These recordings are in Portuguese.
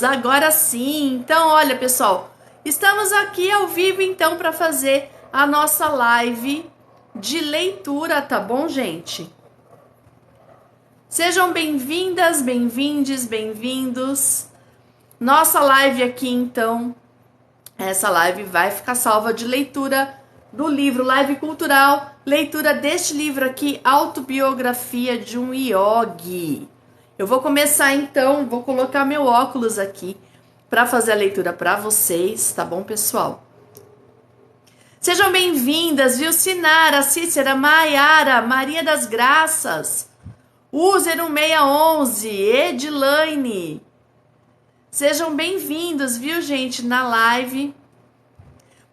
Voltamos, agora sim. Então, olha, pessoal, estamos aqui ao vivo então para fazer a nossa live de leitura, tá bom, gente? Sejam bem-vindas, bem-vindes, bem-vindos. Nossa live aqui, então, essa live vai ficar salva de leitura do livro Live Cultural, leitura deste livro aqui, Autobiografia de um Yogi. Eu vou começar então, vou colocar meu óculos aqui para fazer a leitura para vocês, tá bom, pessoal? Sejam bem-vindas, viu? Sinara, Cícera, Maiara, Maria das Graças, User 1611, Edilaine. Sejam bem-vindos, viu, gente, na live.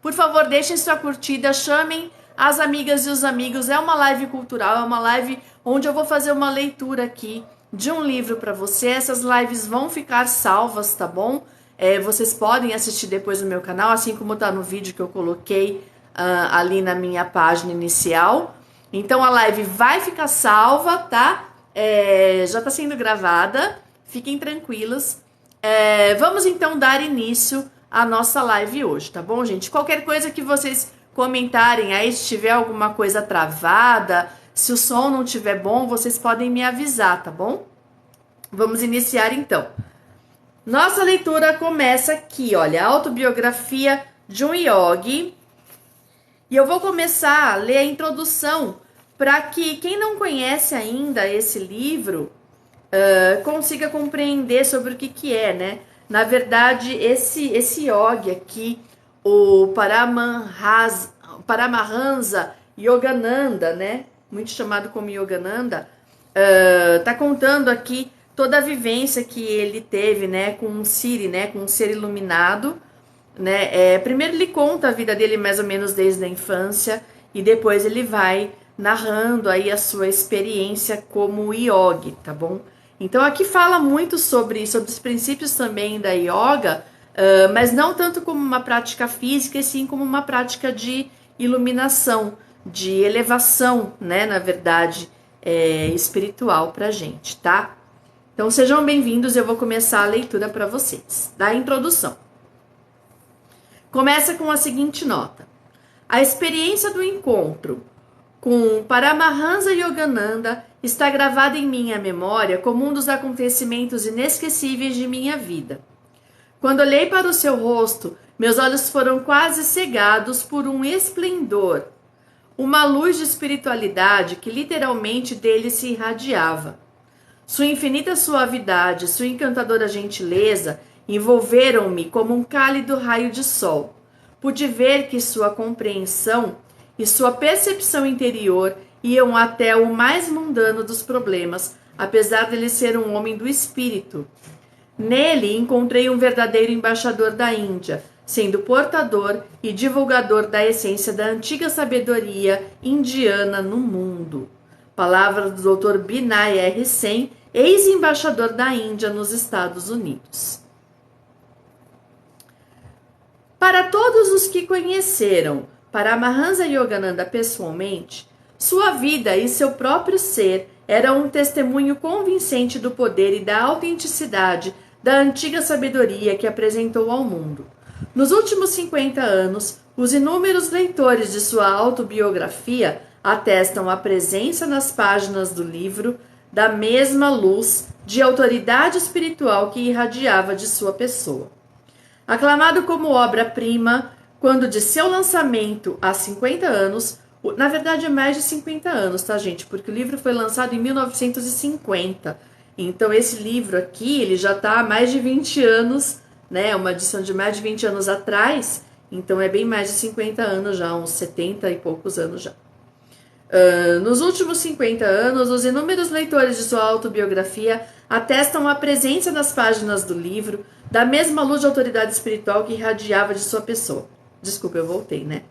Por favor, deixem sua curtida, chamem as amigas e os amigos. É uma live cultural, é uma live onde eu vou fazer uma leitura aqui de um livro para você. Essas lives vão ficar salvas, tá bom? Vocês podem assistir depois no meu canal, assim como tá no vídeo que eu coloquei ali na minha página inicial. Então a live vai ficar salva, tá? Já tá sendo gravada, fiquem tranquilos. Vamos então dar início à nossa live hoje, tá bom, gente? Qualquer coisa que vocês comentarem aí, se tiver alguma coisa travada, se o som não estiver bom, vocês podem me avisar, tá bom? Vamos iniciar então. Nossa leitura começa aqui, olha, Autobiografia de um Yogi. E eu vou começar a ler a introdução para que quem não conhece ainda esse livro consiga compreender sobre o que é, né? Na verdade, esse Yogi aqui, o Paramahansa Yogananda, né? Muito chamado como Yogananda, tá contando aqui toda a vivência que ele teve, né, com um Siri, né, com um ser iluminado, né? Primeiro ele conta a vida dele mais ou menos desde a infância e depois ele vai narrando aí a sua experiência como yogi, tá bom? Então aqui fala muito sobre os princípios também da yoga, mas não tanto como uma prática física, e sim como uma prática de iluminação, de elevação, né, na verdade, espiritual pra gente, tá? Então sejam bem-vindos, eu vou começar a leitura para vocês, da introdução. Começa com a seguinte nota. A experiência do encontro com Paramahansa Yogananda está gravada em minha memória como um dos acontecimentos inesquecíveis de minha vida. Quando olhei para o seu rosto, meus olhos foram quase cegados por um esplendor, uma luz de espiritualidade que literalmente dele se irradiava. Sua infinita suavidade, sua encantadora gentileza envolveram-me como um cálido raio de sol. Pude ver que sua compreensão e sua percepção interior iam até o mais mundano dos problemas, apesar dele ser um homem do espírito. Nele encontrei um verdadeiro embaixador da Índia, sendo portador e divulgador da essência da antiga sabedoria indiana no mundo. Palavras do Dr. Binay R. Sen, ex-embaixador da Índia nos Estados Unidos. Para todos os que conheceram Paramahansa Yogananda pessoalmente, sua vida e seu próprio ser eram um testemunho convincente do poder e da autenticidade da antiga sabedoria que apresentou ao mundo. Nos últimos 50 anos, os inúmeros leitores de sua autobiografia atestam a presença nas páginas do livro da mesma luz de autoridade espiritual que irradiava de sua pessoa. Aclamado como obra-prima, quando de seu lançamento há 50 anos, na verdade é mais de 50 anos, tá, gente? Porque o livro foi lançado em 1950. Então esse livro aqui, ele já tá há mais de 20 anos, né? Uma edição de mais de 20 anos atrás. Então é bem mais de 50 anos já, uns 70 e poucos anos já. Nos últimos 50 anos, os inúmeros leitores de sua autobiografia atestam a presença nas páginas do livro da mesma luz de autoridade espiritual que irradiava de sua pessoa. Desculpa, eu voltei, né?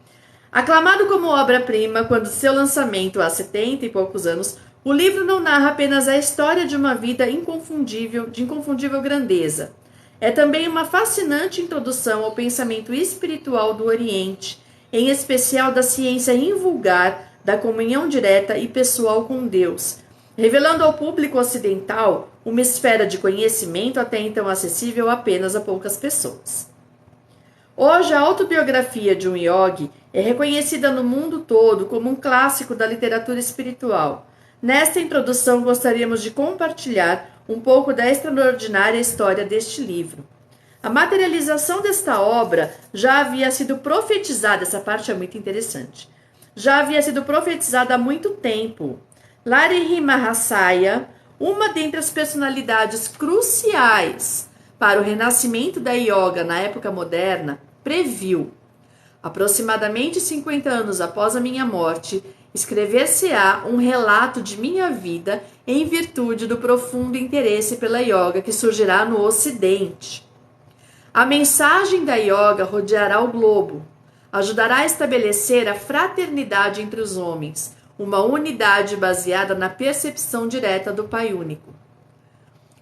Aclamado como obra-prima, quando de seu lançamento há 70 e poucos anos, o livro não narra apenas a história de uma vida de inconfundível grandeza. É também uma fascinante introdução ao pensamento espiritual do Oriente, em especial da ciência invulgar, da comunhão direta e pessoal com Deus, revelando ao público ocidental uma esfera de conhecimento até então acessível apenas a poucas pessoas. Hoje, a autobiografia de um yogi é reconhecida no mundo todo como um clássico da literatura espiritual. Nesta introdução, gostaríamos de compartilhar um pouco da extraordinária história deste livro. A materialização desta obra já havia sido profetizada, essa parte é muito interessante, já havia sido profetizada há muito tempo. Lahiri Mahasaya, uma dentre as personalidades cruciais para o renascimento da yoga na época moderna, previu, aproximadamente 50 anos após a minha morte, escrever-se-á um relato de minha vida em virtude do profundo interesse pela yoga que surgirá no Ocidente. A mensagem da yoga rodeará o globo, ajudará a estabelecer a fraternidade entre os homens, uma unidade baseada na percepção direta do Pai Único.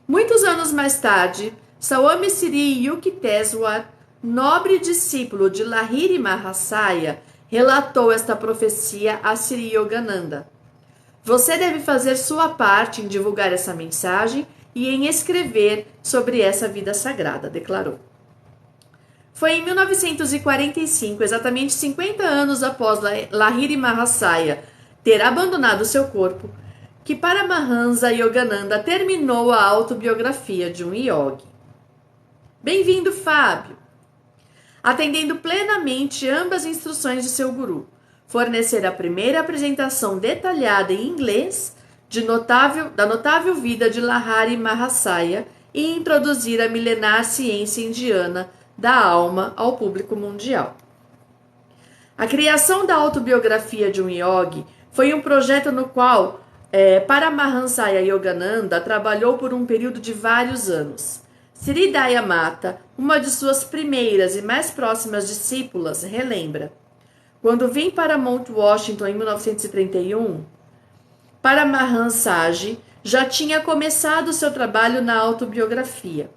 Muitos anos mais tarde, Swami Sri Yukteswar, nobre discípulo de Lahiri Mahasaya, relatou esta profecia a Sri Yogananda. Você deve fazer sua parte em divulgar essa mensagem e em escrever sobre essa vida sagrada, declarou. Foi em 1945, exatamente 50 anos após Lahiri Mahasaya ter abandonado seu corpo, que Paramahansa Yogananda terminou a autobiografia de um yogi. Bem-vindo, Fábio! Atendendo plenamente ambas as instruções de seu guru, fornecer a primeira apresentação detalhada em inglês da notável vida de Lahiri Mahasaya e introduzir a milenar ciência indiana da alma ao público mundial. A criação da autobiografia de um yogi foi um projeto no qual Paramahansa Yogananda trabalhou por um período de vários anos. Sri Dayamata, uma de suas primeiras e mais próximas discípulas, relembra: quando vim para Mount Washington em 1931, Paramahansaji já tinha começado seu trabalho na autobiografia.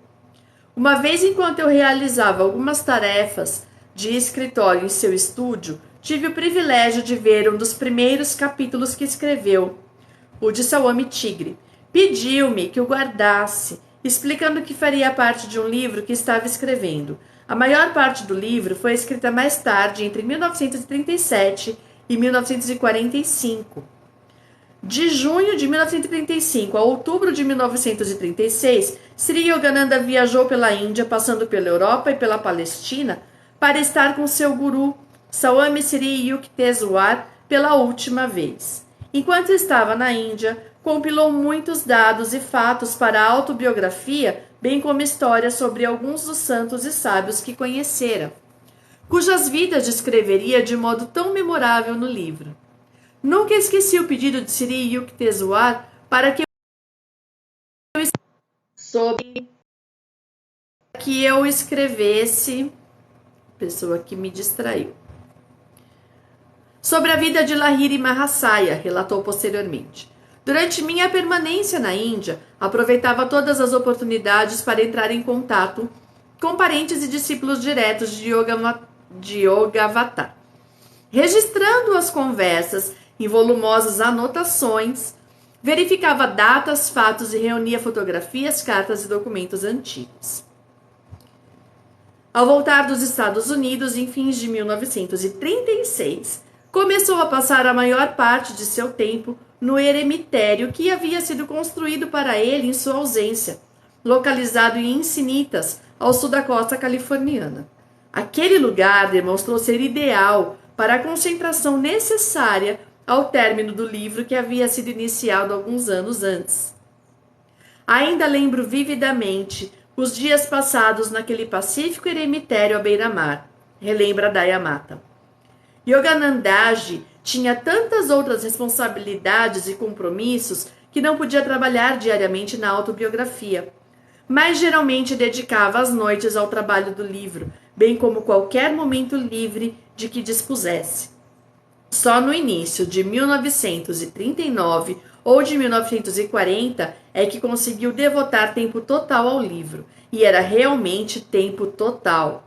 Uma vez, enquanto eu realizava algumas tarefas de escritório em seu estúdio, tive o privilégio de ver um dos primeiros capítulos que escreveu, o de Swami Tigre. Pediu-me que o guardasse, explicando que faria parte de um livro que estava escrevendo. A maior parte do livro foi escrita mais tarde, entre 1937 e 1945. De junho de 1935 a outubro de 1936, Sri Yogananda viajou pela Índia, passando pela Europa e pela Palestina, para estar com seu guru, Swami Sri Yukteswar, pela última vez. Enquanto estava na Índia, compilou muitos dados e fatos para a autobiografia, bem como histórias sobre alguns dos santos e sábios que conhecera, cujas vidas descreveria de modo tão memorável no livro. Nunca esqueci o pedido de Sri Yukteswar para que eu escrevesse, pessoa que me distraiu, sobre a vida de Lahiri Mahasaya, relatou posteriormente. Durante minha permanência na Índia, aproveitava todas as oportunidades para entrar em contato com parentes e discípulos diretos de Yogavatar, registrando as conversas em volumosas anotações, verificava datas, fatos e reunia fotografias, cartas e documentos antigos. Ao voltar dos Estados Unidos, em fins de 1936, começou a passar a maior parte de seu tempo no eremitério que havia sido construído para ele em sua ausência, localizado em Encinitas, ao sul da costa californiana. Aquele lugar demonstrou ser ideal para a concentração necessária ao término do livro que havia sido iniciado alguns anos antes. Ainda lembro vividamente os dias passados naquele pacífico eremitério à beira-mar, relembra Dayamata. Yoganandaji tinha tantas outras responsabilidades e compromissos que não podia trabalhar diariamente na autobiografia, mas geralmente dedicava as noites ao trabalho do livro, bem como qualquer momento livre de que dispusesse. Só no início de 1939 ou de 1940 é que conseguiu devotar tempo total ao livro, e era realmente tempo total.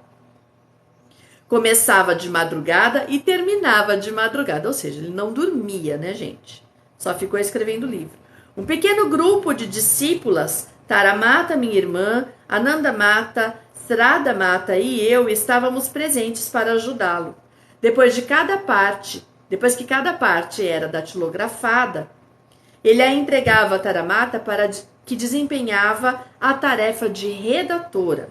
Começava de madrugada e terminava de madrugada, ou seja, ele não dormia, né, gente? Só ficou escrevendo o livro. Um pequeno grupo de discípulas, Taramata, minha irmã, Anandamata, Sradamata e eu estávamos presentes para ajudá-lo. Depois que cada parte era datilografada, ele a entregava a Taramata para que desempenhava a tarefa de redatora.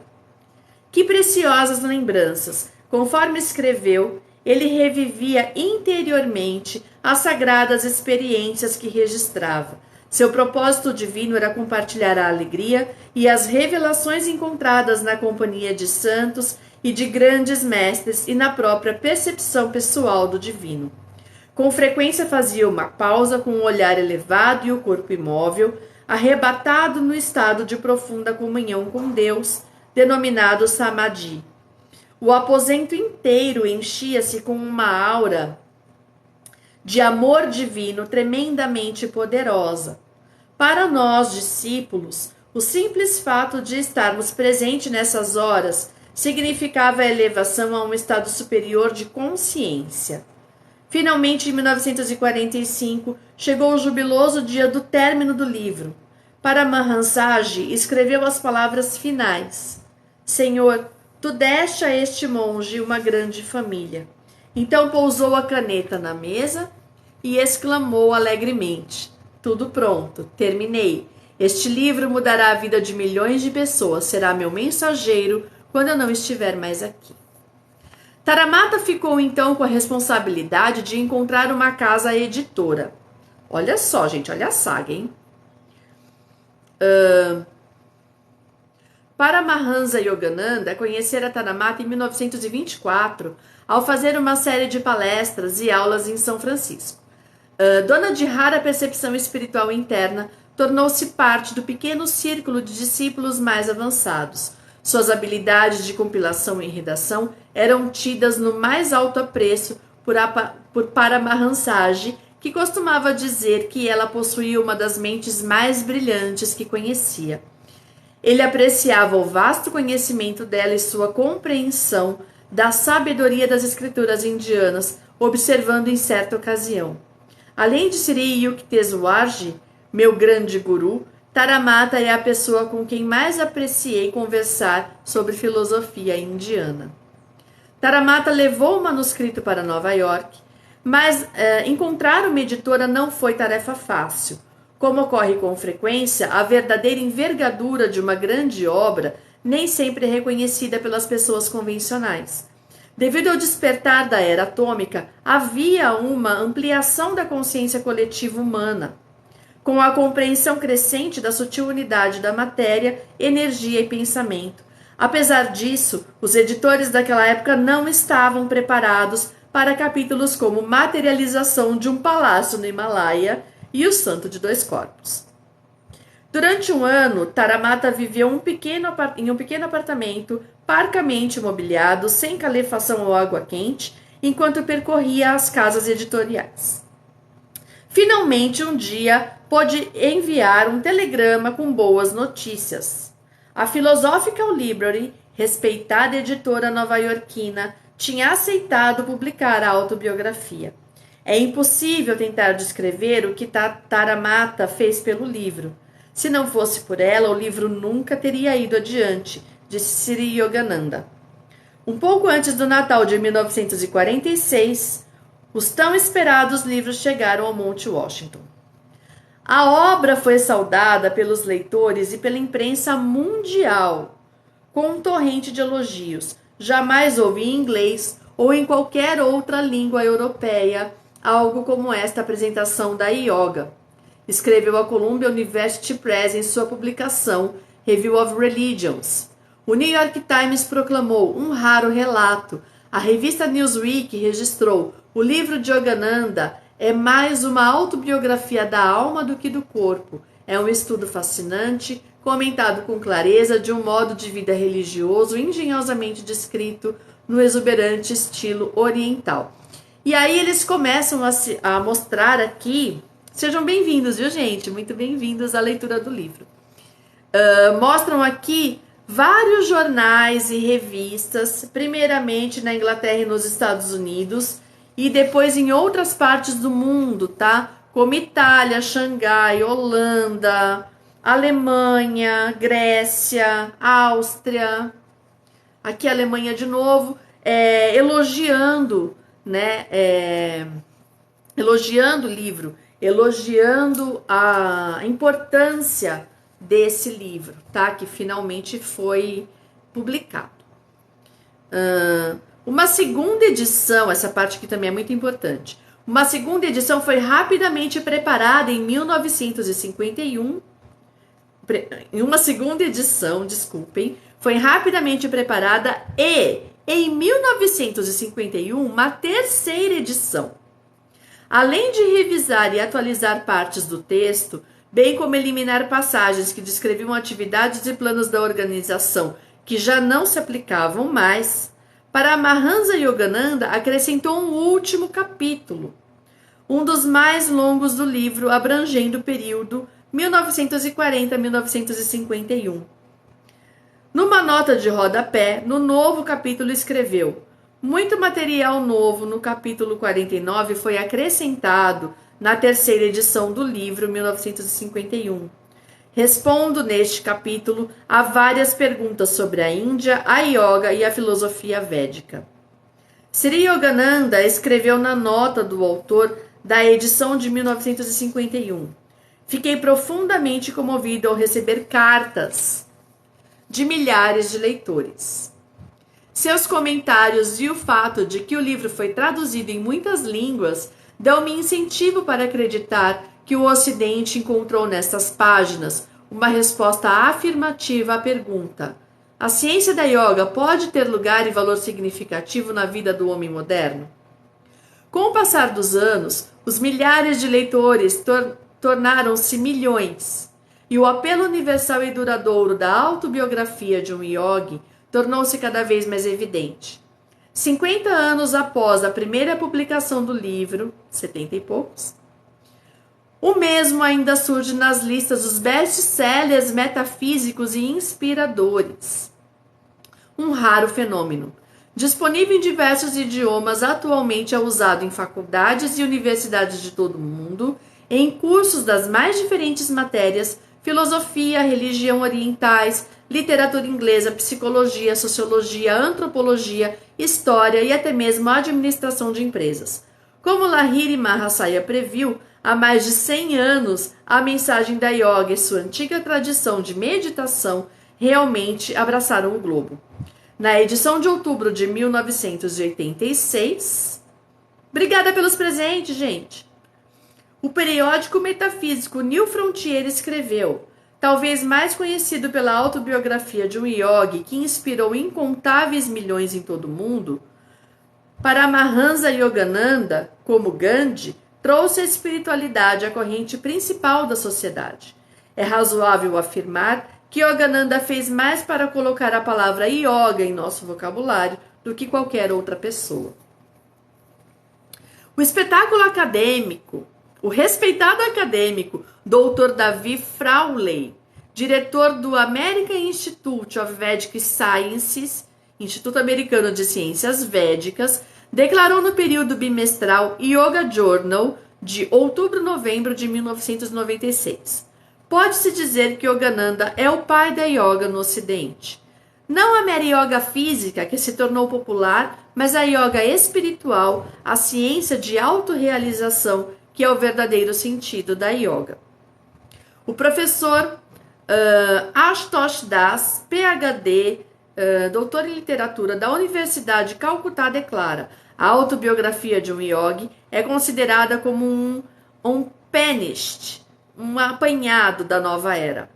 Que preciosas lembranças! Conforme escreveu, ele revivia interiormente as sagradas experiências que registrava. Seu propósito divino era compartilhar a alegria e as revelações encontradas na companhia de santos e de grandes mestres e na própria percepção pessoal do divino. Com frequência fazia uma pausa com o olhar elevado e o corpo imóvel, arrebatado no estado de profunda comunhão com Deus, denominado Samadhi. O aposento inteiro enchia-se com uma aura de amor divino tremendamente poderosa. Para nós, discípulos, o simples fato de estarmos presentes nessas horas significava a elevação a um estado superior de consciência. Finalmente, em 1945, chegou o jubiloso dia do término do livro. Paramahansaji escreveu as palavras finais: Senhor, tu deste a este monge uma grande família. Então pousou a caneta na mesa e exclamou alegremente: tudo pronto, terminei. Este livro mudará a vida de milhões de pessoas, será meu mensageiro quando eu não estiver mais aqui. Taramata ficou então com a responsabilidade de encontrar uma casa editora. Olha só, gente, olha a saga, hein? Paramahansa Yogananda conhecera Taramata em 1924, ao fazer uma série de palestras e aulas em São Francisco. Dona de rara percepção espiritual interna, tornou-se parte do pequeno círculo de discípulos mais avançados. Suas habilidades de compilação e redação eram tidas no mais alto apreço por Paramahansaji, que costumava dizer que ela possuía uma das mentes mais brilhantes que conhecia. Ele apreciava o vasto conhecimento dela e sua compreensão da sabedoria das escrituras indianas, observando em certa ocasião: além de Sri Yukteswarji, meu grande guru, Taramata é a pessoa com quem mais apreciei conversar sobre filosofia indiana. Taramata levou o manuscrito para Nova York, mas encontrar uma editora não foi tarefa fácil. Como ocorre com frequência, a verdadeira envergadura de uma grande obra nem sempre é reconhecida pelas pessoas convencionais. Devido ao despertar da era atômica, havia uma ampliação da consciência coletiva humana, com a compreensão crescente da sutil unidade da matéria, energia e pensamento. Apesar disso, os editores daquela época não estavam preparados para capítulos como Materialização de um Palácio no Himalaia e O Santo de Dois Corpos. Durante um ano, Taramata viveu em um pequeno apartamento parcamente mobiliado, sem calefação ou água quente, enquanto percorria as casas editoriais. Finalmente, um dia, pôde enviar um telegrama com boas notícias. A Philosophical Library, respeitada editora nova-iorquina, tinha aceitado publicar a autobiografia. É impossível tentar descrever o que Taramata fez pelo livro. Se não fosse por ela, o livro nunca teria ido adiante, disse Sri Yogananda. Um pouco antes do Natal de 1946, os tão esperados livros chegaram ao Monte Washington. A obra foi saudada pelos leitores e pela imprensa mundial, com um torrente de elogios. Jamais houve em inglês ou em qualquer outra língua europeia algo como esta apresentação da yoga, escreveu a Columbia University Press em sua publicação Review of Religions. O New York Times proclamou um raro relato. A revista Newsweek registrou: o livro de Yogananda é mais uma autobiografia da alma do que do corpo. É um estudo fascinante, comentado com clareza de um modo de vida religioso engenhosamente descrito no exuberante estilo oriental. E aí eles começam a mostrar aqui, sejam bem-vindos, viu, gente? Muito bem-vindos à leitura do livro. Mostram aqui vários jornais e revistas, primeiramente na Inglaterra e nos Estados Unidos, e depois em outras partes do mundo, tá? como Itália, Xangai, Holanda, Alemanha, Grécia, Áustria. Aqui a Alemanha de novo, elogiando, né? Elogiando o livro, elogiando a importância desse livro, tá? Que finalmente foi publicado. Uma segunda edição, essa parte aqui também é muito importante. Uma segunda edição foi rapidamente preparada em 1951. Uma segunda edição, desculpem, foi rapidamente preparada e, em 1951, uma terceira edição. Além de revisar e atualizar partes do texto, bem como eliminar passagens que descreviam atividades e planos da organização que já não se aplicavam mais, Paramahansa Yogananda acrescentou um último capítulo, um dos mais longos do livro, abrangendo o período 1940 a 1951. Numa nota de rodapé, no novo capítulo escreveu: muito material novo no capítulo 49 foi acrescentado na terceira edição do livro 1951. Respondo neste capítulo a várias perguntas sobre a Índia, a yoga e a filosofia védica. Sri Yogananda escreveu na nota do autor da edição de 1951. Fiquei profundamente comovido ao receber cartas de milhares de leitores. Seus comentários e o fato de que o livro foi traduzido em muitas línguas dão-me incentivo para acreditar que o Ocidente encontrou nestas páginas uma resposta afirmativa à pergunta: a ciência da yoga pode ter lugar e valor significativo na vida do homem moderno? Com o passar dos anos, os milhares de leitores tornaram-se milhões, e o apelo universal e duradouro da autobiografia de um yogi tornou-se cada vez mais evidente. 50 anos após a primeira publicação do livro, 70 e poucos, o mesmo ainda surge nas listas dos best-sellers metafísicos e inspiradores. Um raro fenômeno. Disponível em diversos idiomas, atualmente é usado em faculdades e universidades de todo o mundo, em cursos das mais diferentes matérias: filosofia, religião orientais, literatura inglesa, psicologia, sociologia, antropologia, história e até mesmo administração de empresas. Como Lahiri Mahasaya previu, há mais de 100 anos, a mensagem da yoga e sua antiga tradição de meditação realmente abraçaram o globo. Na edição de outubro de 1986... Obrigada pelos presentes, gente! O periódico metafísico New Frontier escreveu: talvez mais conhecido pela autobiografia de um yogi que inspirou incontáveis milhões em todo o mundo, Paramahansa Yogananda, como Gandhi, trouxe a espiritualidade à corrente principal da sociedade. É razoável afirmar que Yogananda fez mais para colocar a palavra yoga em nosso vocabulário do que qualquer outra pessoa. O respeitado acadêmico Dr. Davi Frawley, diretor do American Institute of Vedic Sciences, Instituto Americano de Ciências Védicas, declarou no período bimestral Yoga Journal de outubro-novembro de 1996. Pode-se dizer que Yogananda é o pai da yoga no Ocidente. Não a mera yoga física, que se tornou popular, mas a yoga espiritual, a ciência de autorrealização, que é o verdadeiro sentido da yoga. O professor Ashutosh Das, PhD, doutor em literatura da Universidade de Calcutá, declara: a autobiografia de um yogi é considerada como um Upanishad, um apanhado da nova era.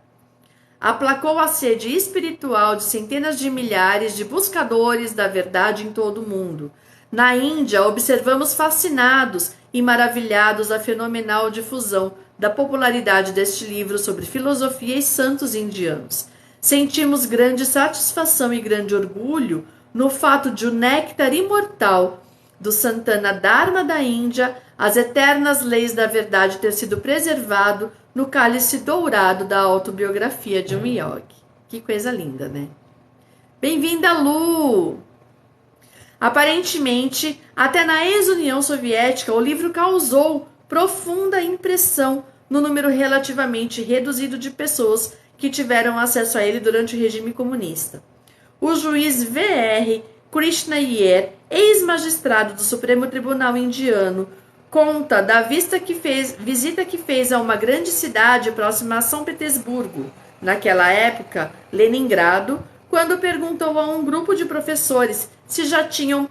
Aplacou a sede espiritual de centenas de milhares de buscadores da verdade em todo o mundo. Na Índia, observamos fascinados e maravilhados a fenomenal difusão da popularidade deste livro sobre filosofia e santos indianos. Sentimos grande satisfação e grande orgulho no fato de o néctar imortal do Santana Dharma da Índia, as eternas leis da verdade, ter sido preservado no cálice dourado da autobiografia de um yogi. Que coisa linda, né? Bem-vinda, Lu! Aparentemente, até na ex-União Soviética, o livro causou profunda impressão no número relativamente reduzido de pessoas que tiveram acesso a ele durante o regime comunista. O juiz V.R. Krishna Iyer, ex-magistrado do Supremo Tribunal Indiano, conta da visita que fez a uma grande cidade próxima a São Petersburgo, naquela época, Leningrado, quando perguntou a um grupo de professores se já tinham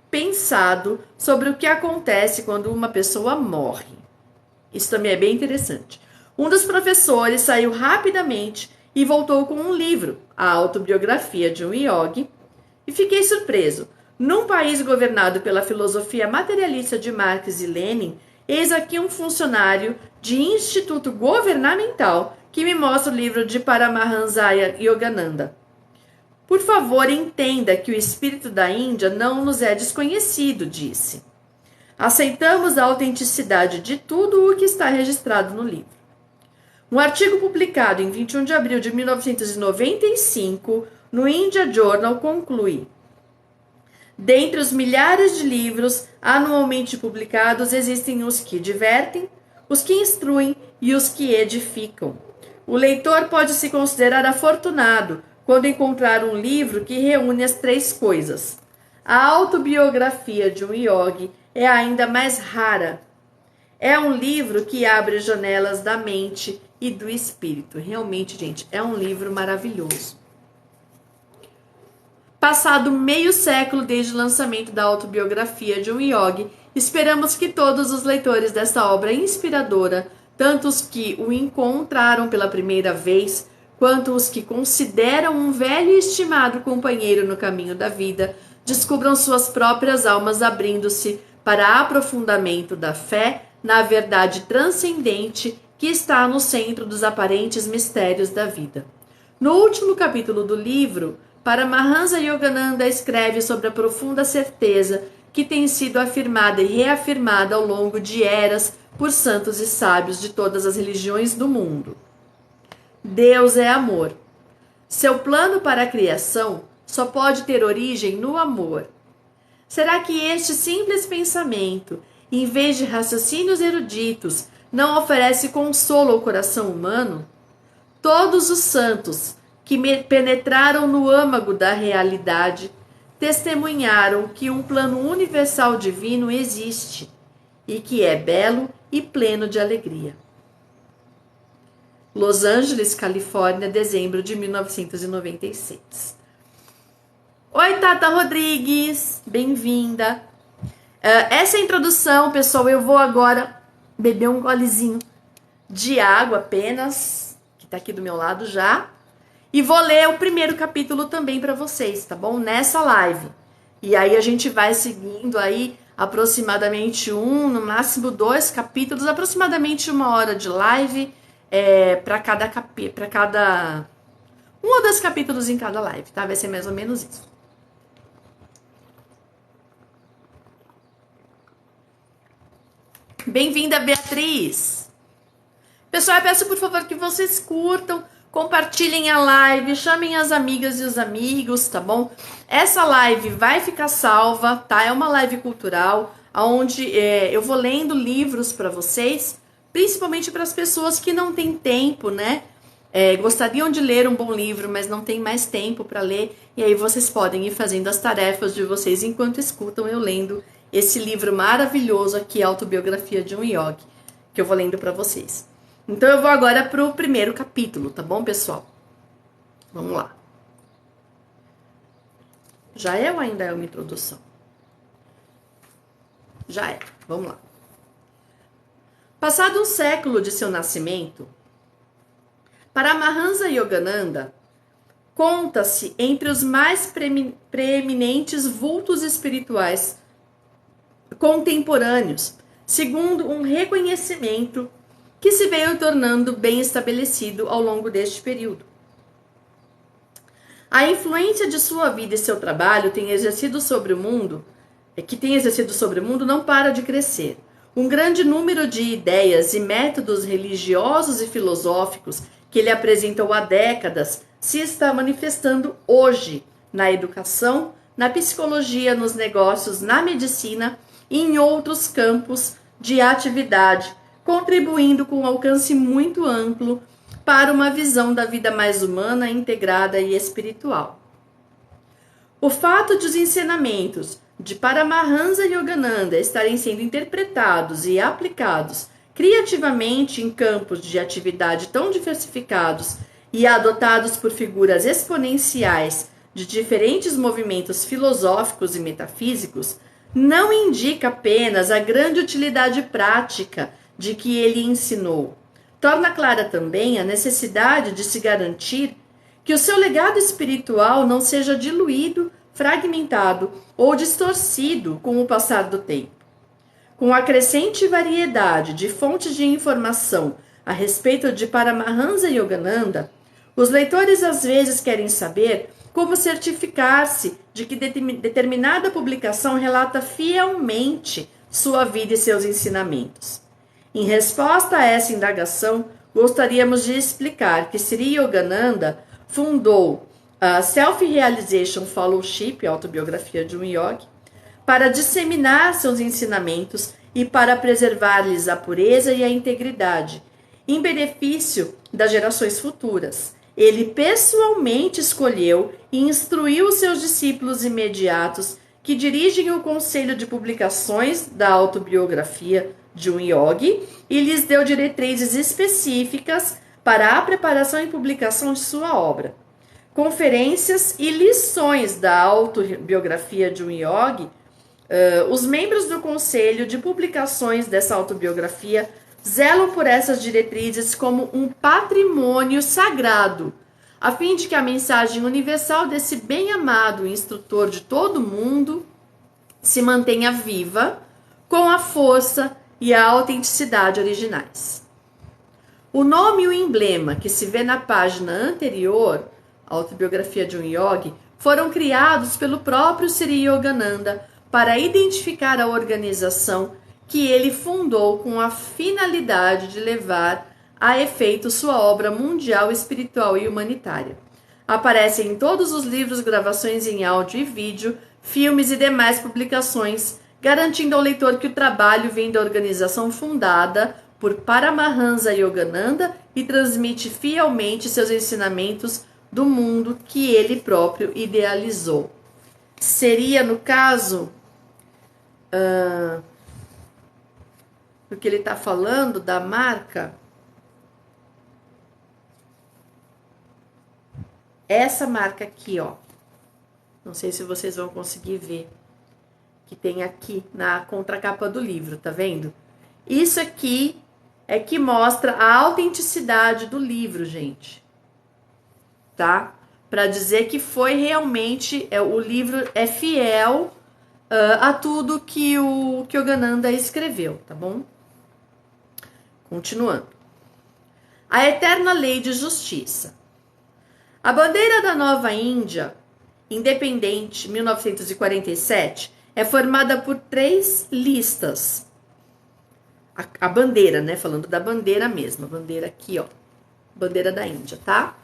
pensado sobre o que acontece quando uma pessoa morre. Isso também é bem interessante. Um dos professores saiu rapidamente e voltou com um livro, a autobiografia de um yogi, e fiquei surpreso. Num país governado pela filosofia materialista de Marx e Lenin, eis aqui um funcionário de instituto governamental que me mostra o livro de Paramahansa Yogananda. Por favor, entenda que o espírito da Índia não nos é desconhecido, disse. Aceitamos a autenticidade de tudo o que está registrado no livro. Um artigo publicado em 21 de abril de 1995 no India Journal conclui: dentre os milhares de livros anualmente publicados, existem os que divertem, os que instruem e os que edificam. O leitor pode se considerar afortunado quando encontrar um livro que reúne as três coisas. A autobiografia de um yogi é ainda mais rara. É um livro que abre janelas da mente e do espírito. Realmente, gente, é um livro maravilhoso. Passado meio século desde o lançamento da autobiografia de um yogi, esperamos que todos os leitores desta obra inspiradora, tanto os que o encontraram pela primeira vez, quanto os que consideram um velho e estimado companheiro no caminho da vida, descubram suas próprias almas abrindo-se para aprofundamento da fé na verdade transcendente que está no centro dos aparentes mistérios da vida. No último capítulo do livro, Paramahansa Yogananda escreve sobre a profunda certeza que tem sido afirmada e reafirmada ao longo de eras por santos e sábios de todas as religiões do mundo. Deus é amor. Seu plano para a criação só pode ter origem no amor. Será que este simples pensamento, em vez de raciocínios eruditos, não oferece consolo ao coração humano? Todos os santos que penetraram no âmago da realidade testemunharam que um plano universal divino existe e que é belo e pleno de alegria. Los Angeles, Califórnia, dezembro de 1996. Oi, Tata Rodrigues, bem-vinda. Essa é a introdução, pessoal. Eu vou agora beber um golezinho de água apenas, que tá aqui do meu lado já. E vou ler o primeiro capítulo também para vocês, tá bom? Nessa live. E aí a gente vai seguindo aí aproximadamente no máximo 2 capítulos, aproximadamente 1 hora de live para cada 1 ou 2 capítulos em cada live, tá? Vai ser mais ou menos isso. Bem-vinda, Beatriz! Pessoal, eu peço por favor que vocês curtam, compartilhem a live, chamem as amigas e os amigos, tá bom? Essa live vai ficar salva, tá? É uma live cultural, onde eu vou lendo livros para vocês, principalmente para as pessoas que não têm tempo, né? Gostariam de ler um bom livro, mas não tem mais tempo para ler, e aí vocês podem ir fazendo as tarefas de vocês enquanto escutam eu lendo esse livro maravilhoso aqui, Autobiografia de um Yogi, que eu vou lendo para vocês. Então eu vou agora para o primeiro capítulo, tá bom, pessoal? Vamos lá. Já é ou ainda é uma introdução? Já é. Vamos lá. Passado um século de seu nascimento, Paramahansa Yogananda conta-se entre os mais preeminentes vultos espirituais contemporâneos, segundo um reconhecimento que se veio tornando bem estabelecido ao longo deste período. A influência de sua vida e seu trabalho tem exercido sobre o mundo, não para de crescer. Um grande número de ideias e métodos religiosos e filosóficos que ele apresentou há décadas se está manifestando hoje na educação, na psicologia, nos negócios, na medicina e em outros campos de atividade, contribuindo com um alcance muito amplo para uma visão da vida mais humana, integrada e espiritual. O fato de os ensinamentos de Paramahansa Yogananda estarem sendo interpretados e aplicados criativamente em campos de atividade tão diversificados e adotados por figuras exponenciais de diferentes movimentos filosóficos e metafísicos não indica apenas a grande utilidade prática de que ele ensinou. Torna clara também a necessidade de se garantir que o seu legado espiritual não seja diluído, fragmentado ou distorcido com o passar do tempo. Com a crescente variedade de fontes de informação a respeito de Paramahansa Yogananda, os leitores às vezes querem saber como certificar-se de que determinada publicação relata fielmente sua vida e seus ensinamentos. Em resposta a essa indagação, gostaríamos de explicar que Sri Yogananda fundou a Self-Realization Fellowship, a autobiografia de um yogi, para disseminar seus ensinamentos e para preservar-lhes a pureza e a integridade, em benefício das gerações futuras. Ele pessoalmente escolheu e instruiu seus discípulos imediatos, que dirigem o conselho de publicações da autobiografia de um yogi, e lhes deu diretrizes específicas para a preparação e publicação de sua obra. Conferências e lições da autobiografia de um yogi. Os membros do conselho de publicações dessa autobiografia zelam por essas diretrizes como um patrimônio sagrado, a fim de que a mensagem universal desse bem-amado instrutor de todo mundo se mantenha viva com a força e a autenticidade originais. O nome e o emblema que se vê na página anterior, a autobiografia de um yogi, foram criados pelo próprio Sri Yogananda para identificar a organização que ele fundou com a finalidade de levar a efeito sua obra mundial, espiritual e humanitária. Aparecem em todos os livros, gravações em áudio e vídeo, filmes e demais publicações, garantindo ao leitor que o trabalho vem da organização fundada por Paramahansa Yogananda e transmite fielmente seus ensinamentos do mundo que ele próprio idealizou. Seria, no caso, do que ele está falando, da marca, essa marca aqui, ó. Não sei se vocês vão conseguir ver, que tem aqui na contracapa do livro, tá vendo? Isso aqui é que mostra a autenticidade do livro, gente. Tá? Para dizer que foi realmente, o livro é fiel a tudo que o Yogananda escreveu, tá bom? Continuando. A eterna lei de justiça. A bandeira da Nova Índia, independente, 1947, é formada por 3 listas. A bandeira, né? Falando da bandeira mesmo. A bandeira aqui, ó. Bandeira da Índia, tá?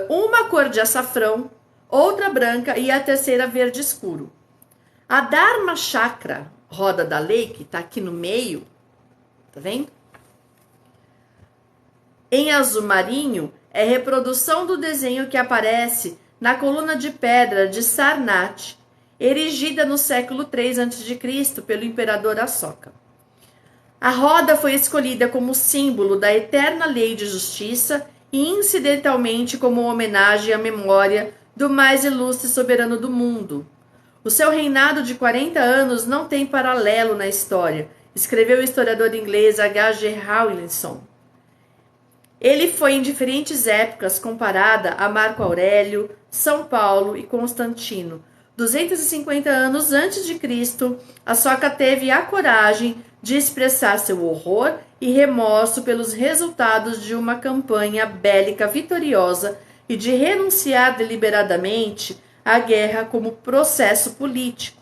Uma cor de açafrão, outra branca e a terceira verde escuro. A Dharma Chakra, roda da lei, que tá aqui no meio, tá vendo? Em azul marinho, é reprodução do desenho que aparece na coluna de pedra de Sarnath, erigida no século III a.C. pelo imperador Ashoka. A roda foi escolhida como símbolo da eterna lei de justiça e incidentalmente como homenagem à memória do mais ilustre soberano do mundo. O seu reinado de 40 anos não tem paralelo na história, escreveu o historiador inglês H.G. Rawlinson. Ele foi em diferentes épocas comparada a Marco Aurélio, São Paulo e Constantino. 250 anos antes de Cristo, Ashoka teve a coragem de expressar seu horror e remorso pelos resultados de uma campanha bélica vitoriosa e de renunciar deliberadamente à guerra como processo político.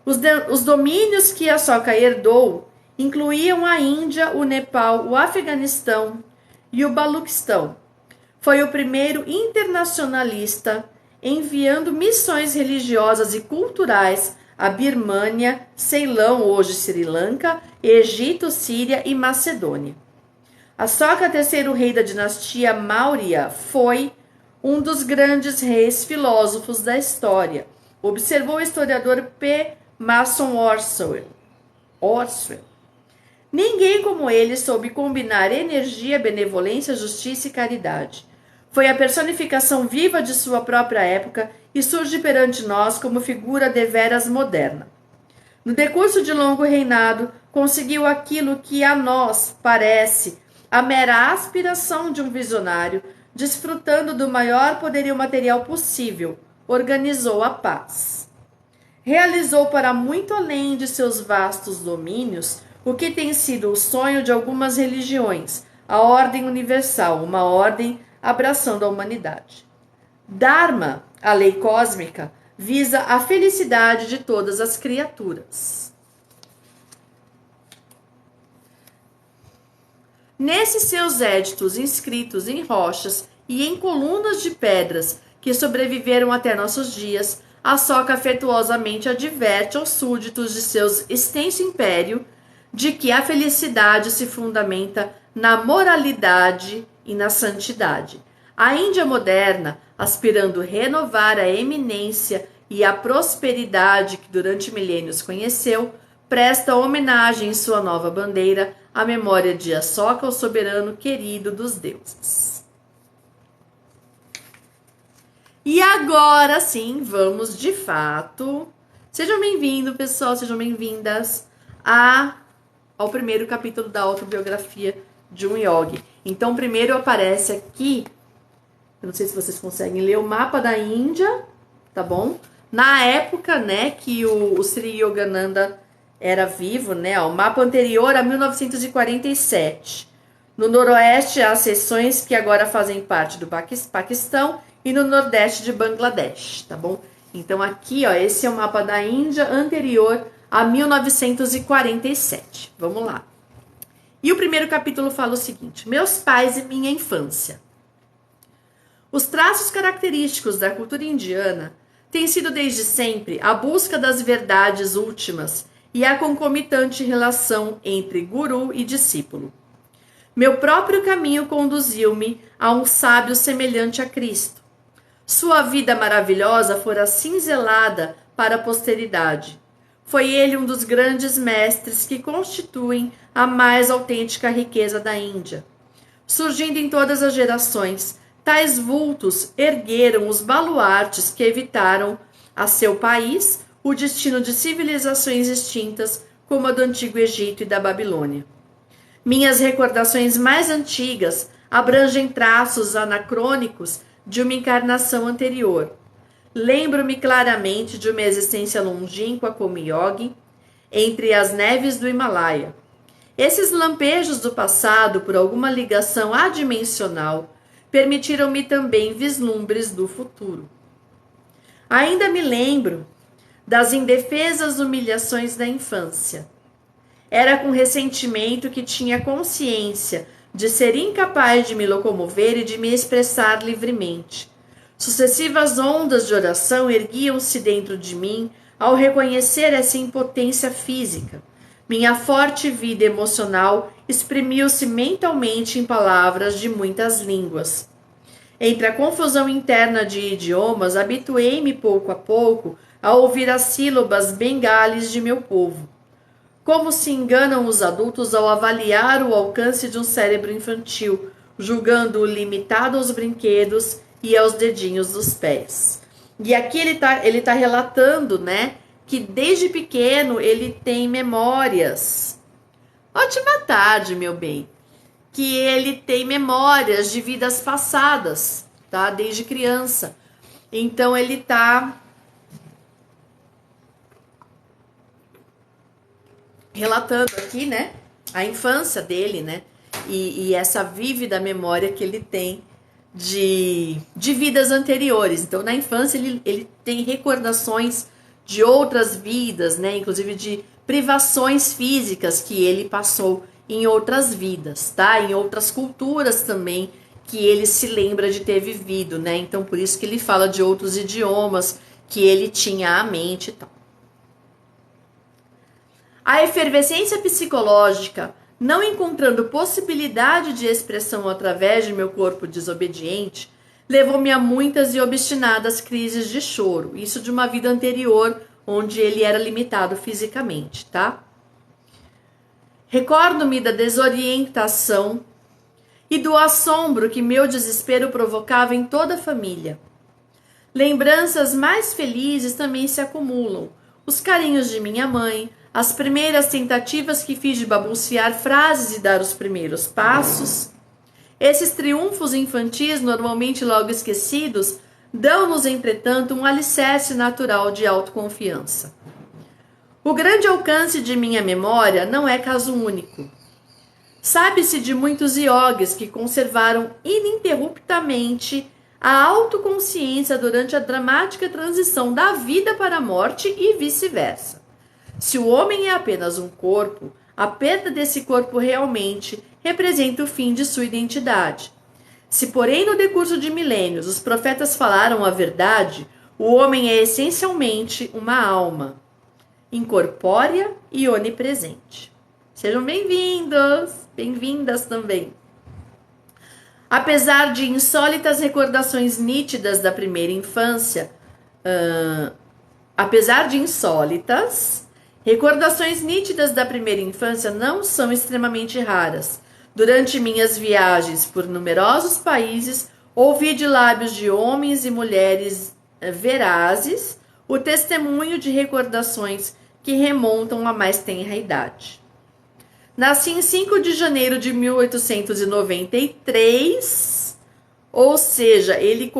Os domínios que Ashoka herdou incluíam a Índia, o Nepal, o Afeganistão e o Baluquistão. Foi o primeiro internacionalista enviando missões religiosas e culturais a Birmânia, Ceilão, hoje Sri Lanka, Egito, Síria e Macedônia. Asoka, terceiro rei da dinastia Maurya, foi um dos grandes reis filósofos da história, observou o historiador P. Mason Orswell. Ninguém como ele soube combinar energia, benevolência, justiça e caridade. Foi a personificação viva de sua própria época e surge perante nós como figura deveras moderna. No decurso de longo reinado, conseguiu aquilo que a nós parece a mera aspiração de um visionário, desfrutando do maior poderio material possível, organizou a paz. Realizou para muito além de seus vastos domínios o que tem sido o sonho de algumas religiões, a ordem universal, uma ordem abraçando a humanidade. Dharma, a lei cósmica, visa a felicidade de todas as criaturas. Nesses seus éditos inscritos em rochas e em colunas de pedras que sobreviveram até nossos dias, Asoka afetuosamente adverte aos súditos de seu extenso império de que a felicidade se fundamenta na moralidade e na santidade. A Índia moderna, aspirando renovar a eminência e a prosperidade que durante milênios conheceu, presta homenagem em sua nova bandeira à memória de Asoka, o soberano querido dos deuses. E agora sim, vamos de fato. Sejam bem-vindos, pessoal, sejam bem-vindas ao primeiro capítulo da autobiografia de um yogi. Então, primeiro aparece aqui, eu não sei se vocês conseguem ler, o mapa da Índia, tá bom? Na época, né, que o Sri Yogananda era vivo, né, ó, o mapa anterior a 1947. No noroeste, há seções que agora fazem parte do Paquistão e no nordeste de Bangladesh, tá bom? Então aqui, ó, esse é o mapa da Índia anterior a 1947. Vamos lá. E o primeiro capítulo fala o seguinte: meus pais e minha infância. Os traços característicos da cultura indiana têm sido desde sempre a busca das verdades últimas e a concomitante relação entre guru e discípulo. Meu próprio caminho conduziu-me a um sábio semelhante a Cristo. Sua vida maravilhosa fora cinzelada para a posteridade. Foi ele um dos grandes mestres que constituem a mais autêntica riqueza da Índia. Surgindo em todas as gerações, tais vultos ergueram os baluartes que evitaram a seu país o destino de civilizações extintas como a do Antigo Egito e da Babilônia. Minhas recordações mais antigas abrangem traços anacrônicos de uma encarnação anterior. Lembro-me claramente de uma existência longínqua como yogi entre as neves do Himalaia. Esses lampejos do passado, por alguma ligação adimensional, permitiram-me também vislumbres do futuro. Ainda me lembro das indefesas humilhações da infância. Era com ressentimento que tinha consciência de ser incapaz de me locomover e de me expressar livremente. Sucessivas ondas de oração erguiam-se dentro de mim ao reconhecer essa impotência física. Minha forte vida emocional exprimiu-se mentalmente em palavras de muitas línguas. Entre a confusão interna de idiomas, habituei-me pouco a pouco a ouvir as sílabas bengales de meu povo. Como se enganam os adultos ao avaliar o alcance de um cérebro infantil, julgando-o limitado aos brinquedos e aos dedinhos dos pés. E aqui ele tá relatando, né, que desde pequeno ele tem memórias. Ótima tarde, meu bem. Que ele tem memórias de vidas passadas, tá? Desde criança. Então ele tá relatando aqui, né, a infância dele, né, e essa vívida memória que ele tem de vidas anteriores. Então, na infância, ele tem recordações de outras vidas, né, inclusive de privações físicas que ele passou em outras vidas, tá? Em outras culturas também, que ele se lembra de ter vivido, né? Então, por isso que ele fala de outros idiomas que ele tinha à mente e tal. A efervescência psicológica, não encontrando possibilidade de expressão através de meu corpo desobediente, levou-me a muitas e obstinadas crises de choro. Isso de uma vida anterior, onde ele era limitado fisicamente, tá? Recordo-me da desorientação e do assombro que meu desespero provocava em toda a família. Lembranças mais felizes também se acumulam. Os carinhos de minha mãe, as primeiras tentativas que fiz de balbuciar frases e dar os primeiros passos. Esses triunfos infantis, normalmente logo esquecidos, dão-nos, entretanto, um alicerce natural de autoconfiança. O grande alcance de minha memória não é caso único. Sabe-se de muitos iogues que conservaram ininterruptamente a autoconsciência durante a dramática transição da vida para a morte e vice-versa. Se o homem é apenas um corpo, a perda desse corpo realmente representa o fim de sua identidade. Se, porém, no decurso de milênios os profetas falaram a verdade, o homem é essencialmente uma alma, incorpórea e onipresente. Sejam bem-vindos, bem-vindas também. Apesar de insólitas recordações nítidas da primeira infância, recordações nítidas da primeira infância não são extremamente raras. Durante minhas viagens por numerosos países, ouvi de lábios de homens e mulheres verazes o testemunho de recordações que remontam à mais tenra idade. Nasci em 5 de janeiro de 1893, ou seja, ele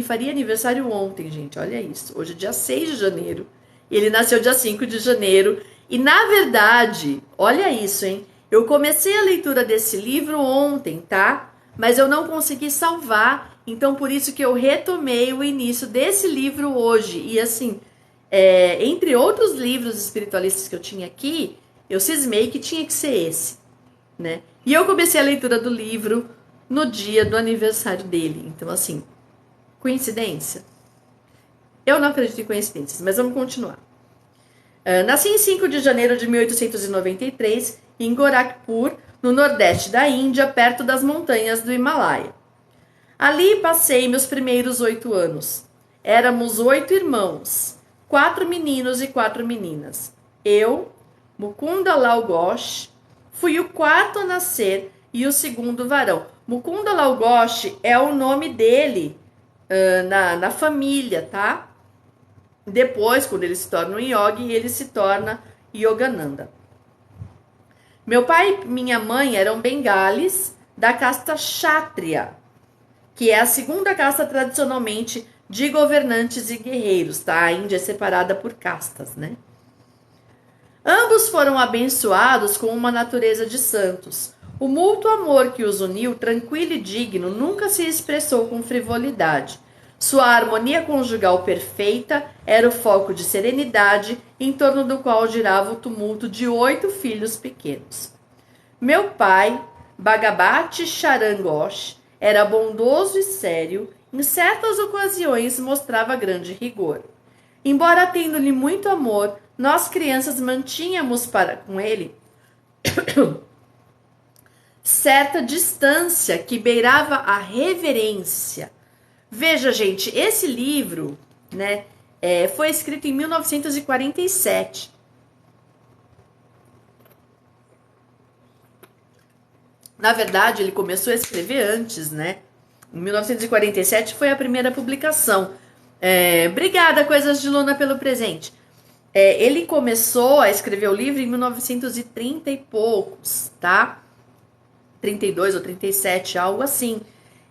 faria aniversário ontem, gente, olha isso. Hoje é dia 6 de janeiro, ele nasceu dia 5 de janeiro. E, na verdade, olha isso, hein? Eu comecei a leitura desse livro ontem, tá? Mas eu não consegui salvar, então por isso que eu retomei o início desse livro hoje. E, assim, entre outros livros espiritualistas que eu tinha aqui, eu cismei que tinha que ser esse, né? E eu comecei a leitura do livro no dia do aniversário dele. Então, assim, coincidência? Eu não acredito em coincidências, mas vamos continuar. Nasci em 5 de janeiro de 1893 em Gorakhpur, no nordeste da Índia, perto das montanhas do Himalaia. Ali passei meus primeiros 8 anos. Éramos 8 irmãos, 4 meninos e 4 meninas. Eu, Mukunda Lal Ghosh, fui o quarto a nascer e o segundo varão. Mukunda Lal Ghosh é o nome dele na família, tá? Depois, quando ele se torna um yogi, ele se torna Yogananda. Meu pai e minha mãe eram bengalis da casta Kshatriya, que é a segunda casta tradicionalmente de governantes e guerreiros, tá? A Índia é separada por castas, né? Ambos foram abençoados com uma natureza de santos. O mútuo amor que os uniu, tranquilo e digno, nunca se expressou com frivolidade. Sua harmonia conjugal perfeita era o foco de serenidade em torno do qual girava o tumulto de 8 filhos pequenos. Meu pai, Bhagabati Charan Ghosh, era bondoso e sério, em certas ocasiões mostrava grande rigor. Embora tendo-lhe muito amor, nós crianças mantínhamos para com ele certa distância que beirava a reverência. Veja, gente, esse livro, né, foi escrito em 1947. Na verdade, ele começou a escrever antes, né? Em 1947 foi a primeira publicação. Obrigada, Coisas de Luna, pelo presente. Ele começou a escrever o livro em 1930 e poucos, tá? 32 ou 37, algo assim.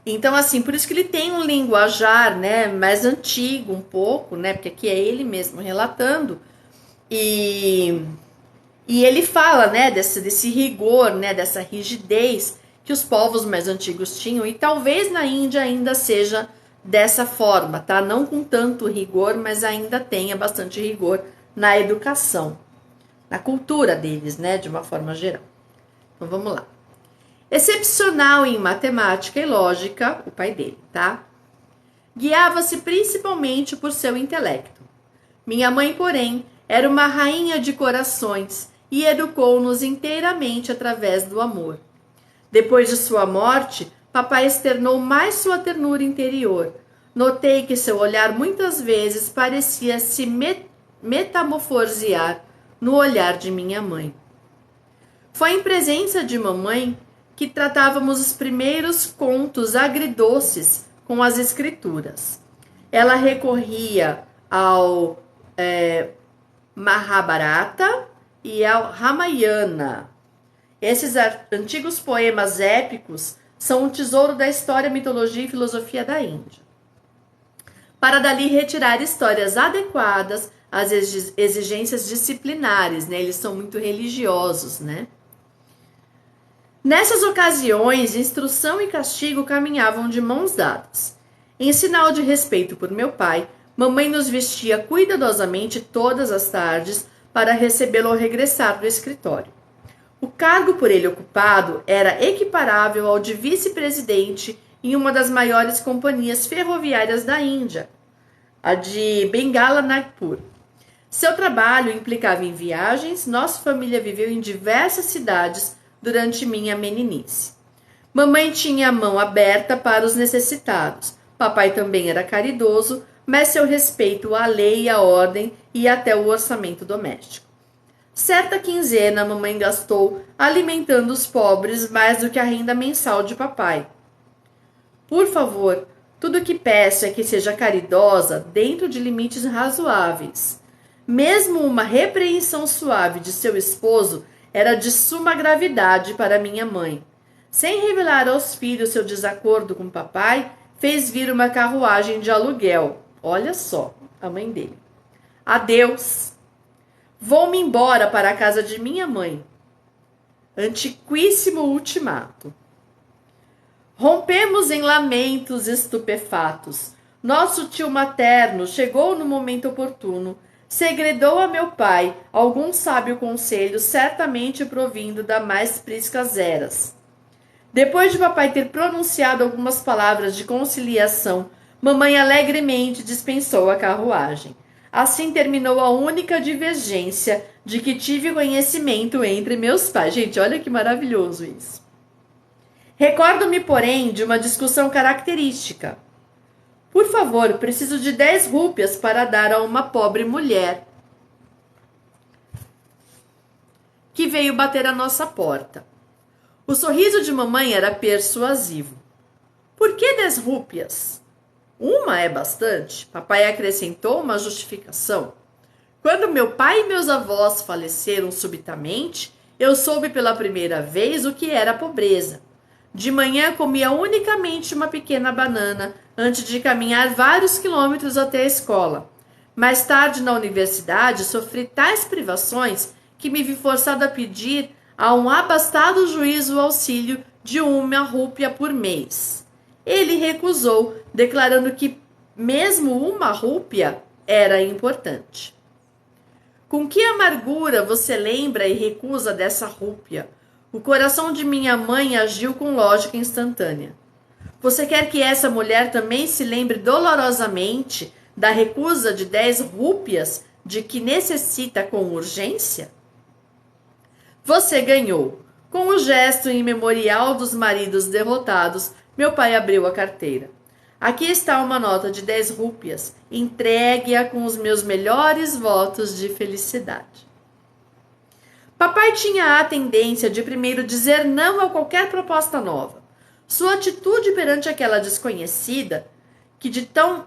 Então, assim, por isso que ele tem um linguajar, né, mais antigo um pouco, né, porque aqui é ele mesmo relatando, e ele fala, né, desse rigor, né, dessa rigidez que os povos mais antigos tinham, e talvez na Índia ainda seja dessa forma, tá, não com tanto rigor, mas ainda tenha bastante rigor na educação, na cultura deles, né, de uma forma geral. Então, vamos lá. Excepcional em matemática e lógica, o pai dele, tá? Guiava-se principalmente por seu intelecto. Minha mãe, porém, era uma rainha de corações e educou-nos inteiramente através do amor. Depois de sua morte, papai externou mais sua ternura interior. Notei que seu olhar muitas vezes parecia se metamorfosear no olhar de minha mãe. Foi em presença de mamãe que tratávamos os primeiros contos agridoces com as escrituras. Ela recorria ao Mahabharata e ao Ramayana. Esses antigos poemas épicos são um tesouro da história, mitologia e filosofia da Índia. Para dali retirar histórias adequadas às exigências disciplinares, né? Eles são muito religiosos, né? Nessas ocasiões, instrução e castigo caminhavam de mãos dadas. Em sinal de respeito por meu pai, mamãe nos vestia cuidadosamente todas as tardes para recebê-lo ao regressar do escritório. O cargo por ele ocupado era equiparável ao de vice-presidente em uma das maiores companhias ferroviárias da Índia, a de Bengala Nagpur. Seu trabalho implicava em viagens. Nossa família viveu em diversas cidades durante minha meninice. Mamãe tinha a mão aberta para os necessitados. Papai também era caridoso, mas seu respeito à lei e à ordem e até o orçamento doméstico. Certa quinzena, mamãe gastou alimentando os pobres mais do que a renda mensal de papai. Por favor, tudo o que peço é que seja caridosa dentro de limites razoáveis. Mesmo uma repreensão suave de seu esposo era de suma gravidade para minha mãe. Sem revelar aos filhos seu desacordo com papai, fez vir uma carruagem de aluguel. Olha só, a mãe dele. Adeus. Vou-me embora para a casa de minha mãe. Antiquíssimo ultimato. Rompemos em lamentos estupefatos. Nosso tio materno chegou no momento oportuno. Segredou a meu pai algum sábio conselho, certamente provindo da mais priscas eras. Depois de papai ter pronunciado algumas palavras de conciliação, mamãe alegremente dispensou a carruagem. Assim terminou a única divergência de que tive conhecimento entre meus pais. Gente, olha que maravilhoso isso. Recordo-me, porém, de uma discussão característica. Por favor, preciso de 10 rúpias para dar a uma pobre mulher que veio bater à nossa porta. O sorriso de mamãe era persuasivo. Por que 10 rúpias? Uma é bastante. Papai acrescentou uma justificação. Quando meu pai e meus avós faleceram subitamente, eu soube pela primeira vez o que era pobreza. De manhã comia unicamente uma pequena banana antes de caminhar vários quilômetros até a escola. Mais tarde, na universidade, sofri tais privações que me vi forçado a pedir a um abastado juiz o auxílio de 1 rúpia por mês. Ele recusou, declarando que mesmo 1 rúpia era importante. Com que amargura você lembra e recusa dessa rúpia? O coração de minha mãe agiu com lógica instantânea. Você quer que essa mulher também se lembre dolorosamente da recusa de 10 rúpias de que necessita com urgência? Você ganhou. Com o gesto imemorial dos maridos derrotados, meu pai abriu a carteira. Aqui está uma nota de 10 rúpias. Entregue-a com os meus melhores votos de felicidade. Papai tinha a tendência de primeiro dizer não a qualquer proposta nova. Sua atitude perante aquela desconhecida, que tão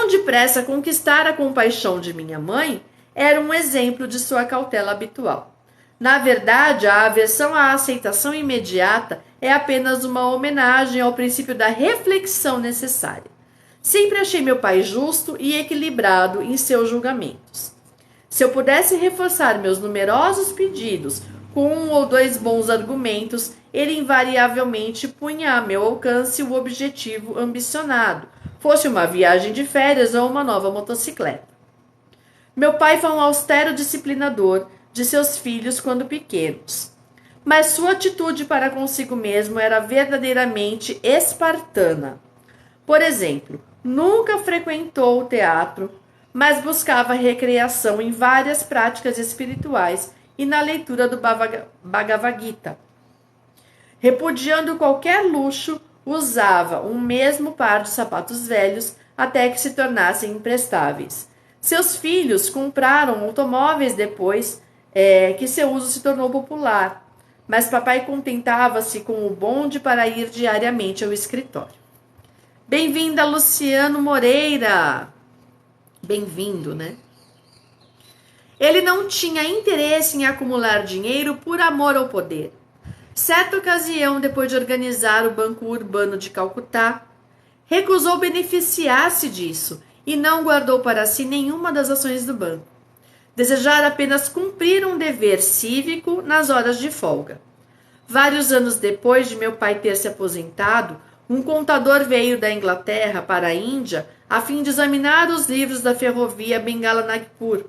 depressa conquistara a compaixão de minha mãe, era um exemplo de sua cautela habitual. Na verdade, a aversão à aceitação imediata é apenas uma homenagem ao princípio da reflexão necessária. Sempre achei meu pai justo e equilibrado em seus julgamentos. Se eu pudesse reforçar meus numerosos pedidos com 1 ou 2 bons argumentos, ele invariavelmente punha a meu alcance o objetivo ambicionado, fosse uma viagem de férias ou uma nova motocicleta. Meu pai foi um austero disciplinador de seus filhos quando pequenos, mas sua atitude para consigo mesmo era verdadeiramente espartana. Por exemplo, nunca frequentou o teatro, mas buscava recreação em várias práticas espirituais e na leitura do Bhagavad Gita. Repudiando qualquer luxo, usava um mesmo par de sapatos velhos até que se tornassem imprestáveis. Seus filhos compraram automóveis depois que seu uso se tornou popular, mas papai contentava-se com o bonde para ir diariamente ao escritório. Bem-vinda, Luciano Moreira! Bem-vindo, né? Ele não tinha interesse em acumular dinheiro por amor ao poder. Certa ocasião, depois de organizar o Banco Urbano de Calcutá, recusou beneficiar-se disso e não guardou para si nenhuma das ações do banco. Desejara apenas cumprir um dever cívico nas horas de folga. Vários anos depois de meu pai ter se aposentado, um contador veio da Inglaterra para a Índia a fim de examinar os livros da ferrovia Bengala Nagpur.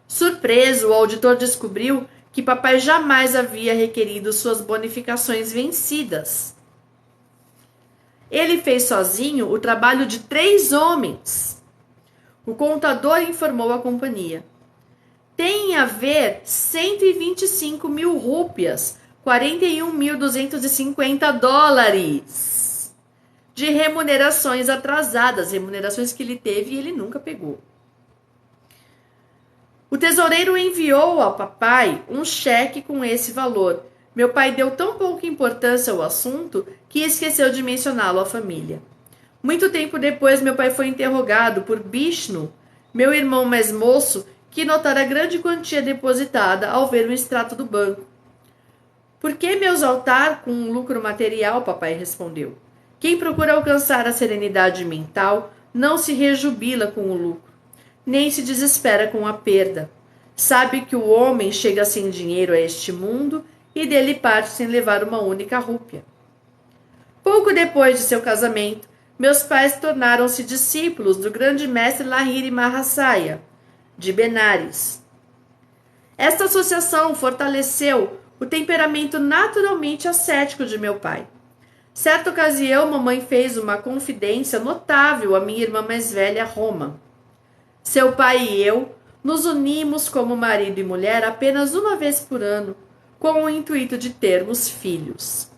Surpreso, o auditor descobriu que papai jamais havia requerido suas bonificações vencidas. Ele fez sozinho o trabalho de 3 homens. O contador informou a companhia. Tem a ver 125 mil rúpias, 41.250 dólares de remunerações atrasadas, remunerações que ele teve e ele nunca pegou. O tesoureiro enviou ao papai um cheque com esse valor. Meu pai deu tão pouca importância ao assunto que esqueceu de mencioná-lo à família. Muito tempo depois, meu pai foi interrogado por Bishnu, meu irmão mais moço, que notara a grande quantia depositada ao ver o extrato do banco. Por que me exaltar com um lucro material? Papai respondeu. Quem procura alcançar a serenidade mental não se rejubila com o lucro, nem se desespera com a perda. Sabe que o homem chega sem dinheiro a este mundo e dele parte sem levar uma única rúpia. Pouco depois de seu casamento, meus pais tornaram-se discípulos do grande mestre Lahiri Mahasaya, de Benares. Esta associação fortaleceu o temperamento naturalmente ascético de meu pai. Certa ocasião, mamãe fez uma confidência notável à minha irmã mais velha, Roma. Seu pai e eu nos unimos como marido e mulher apenas uma vez por ano, com o intuito de termos filhos.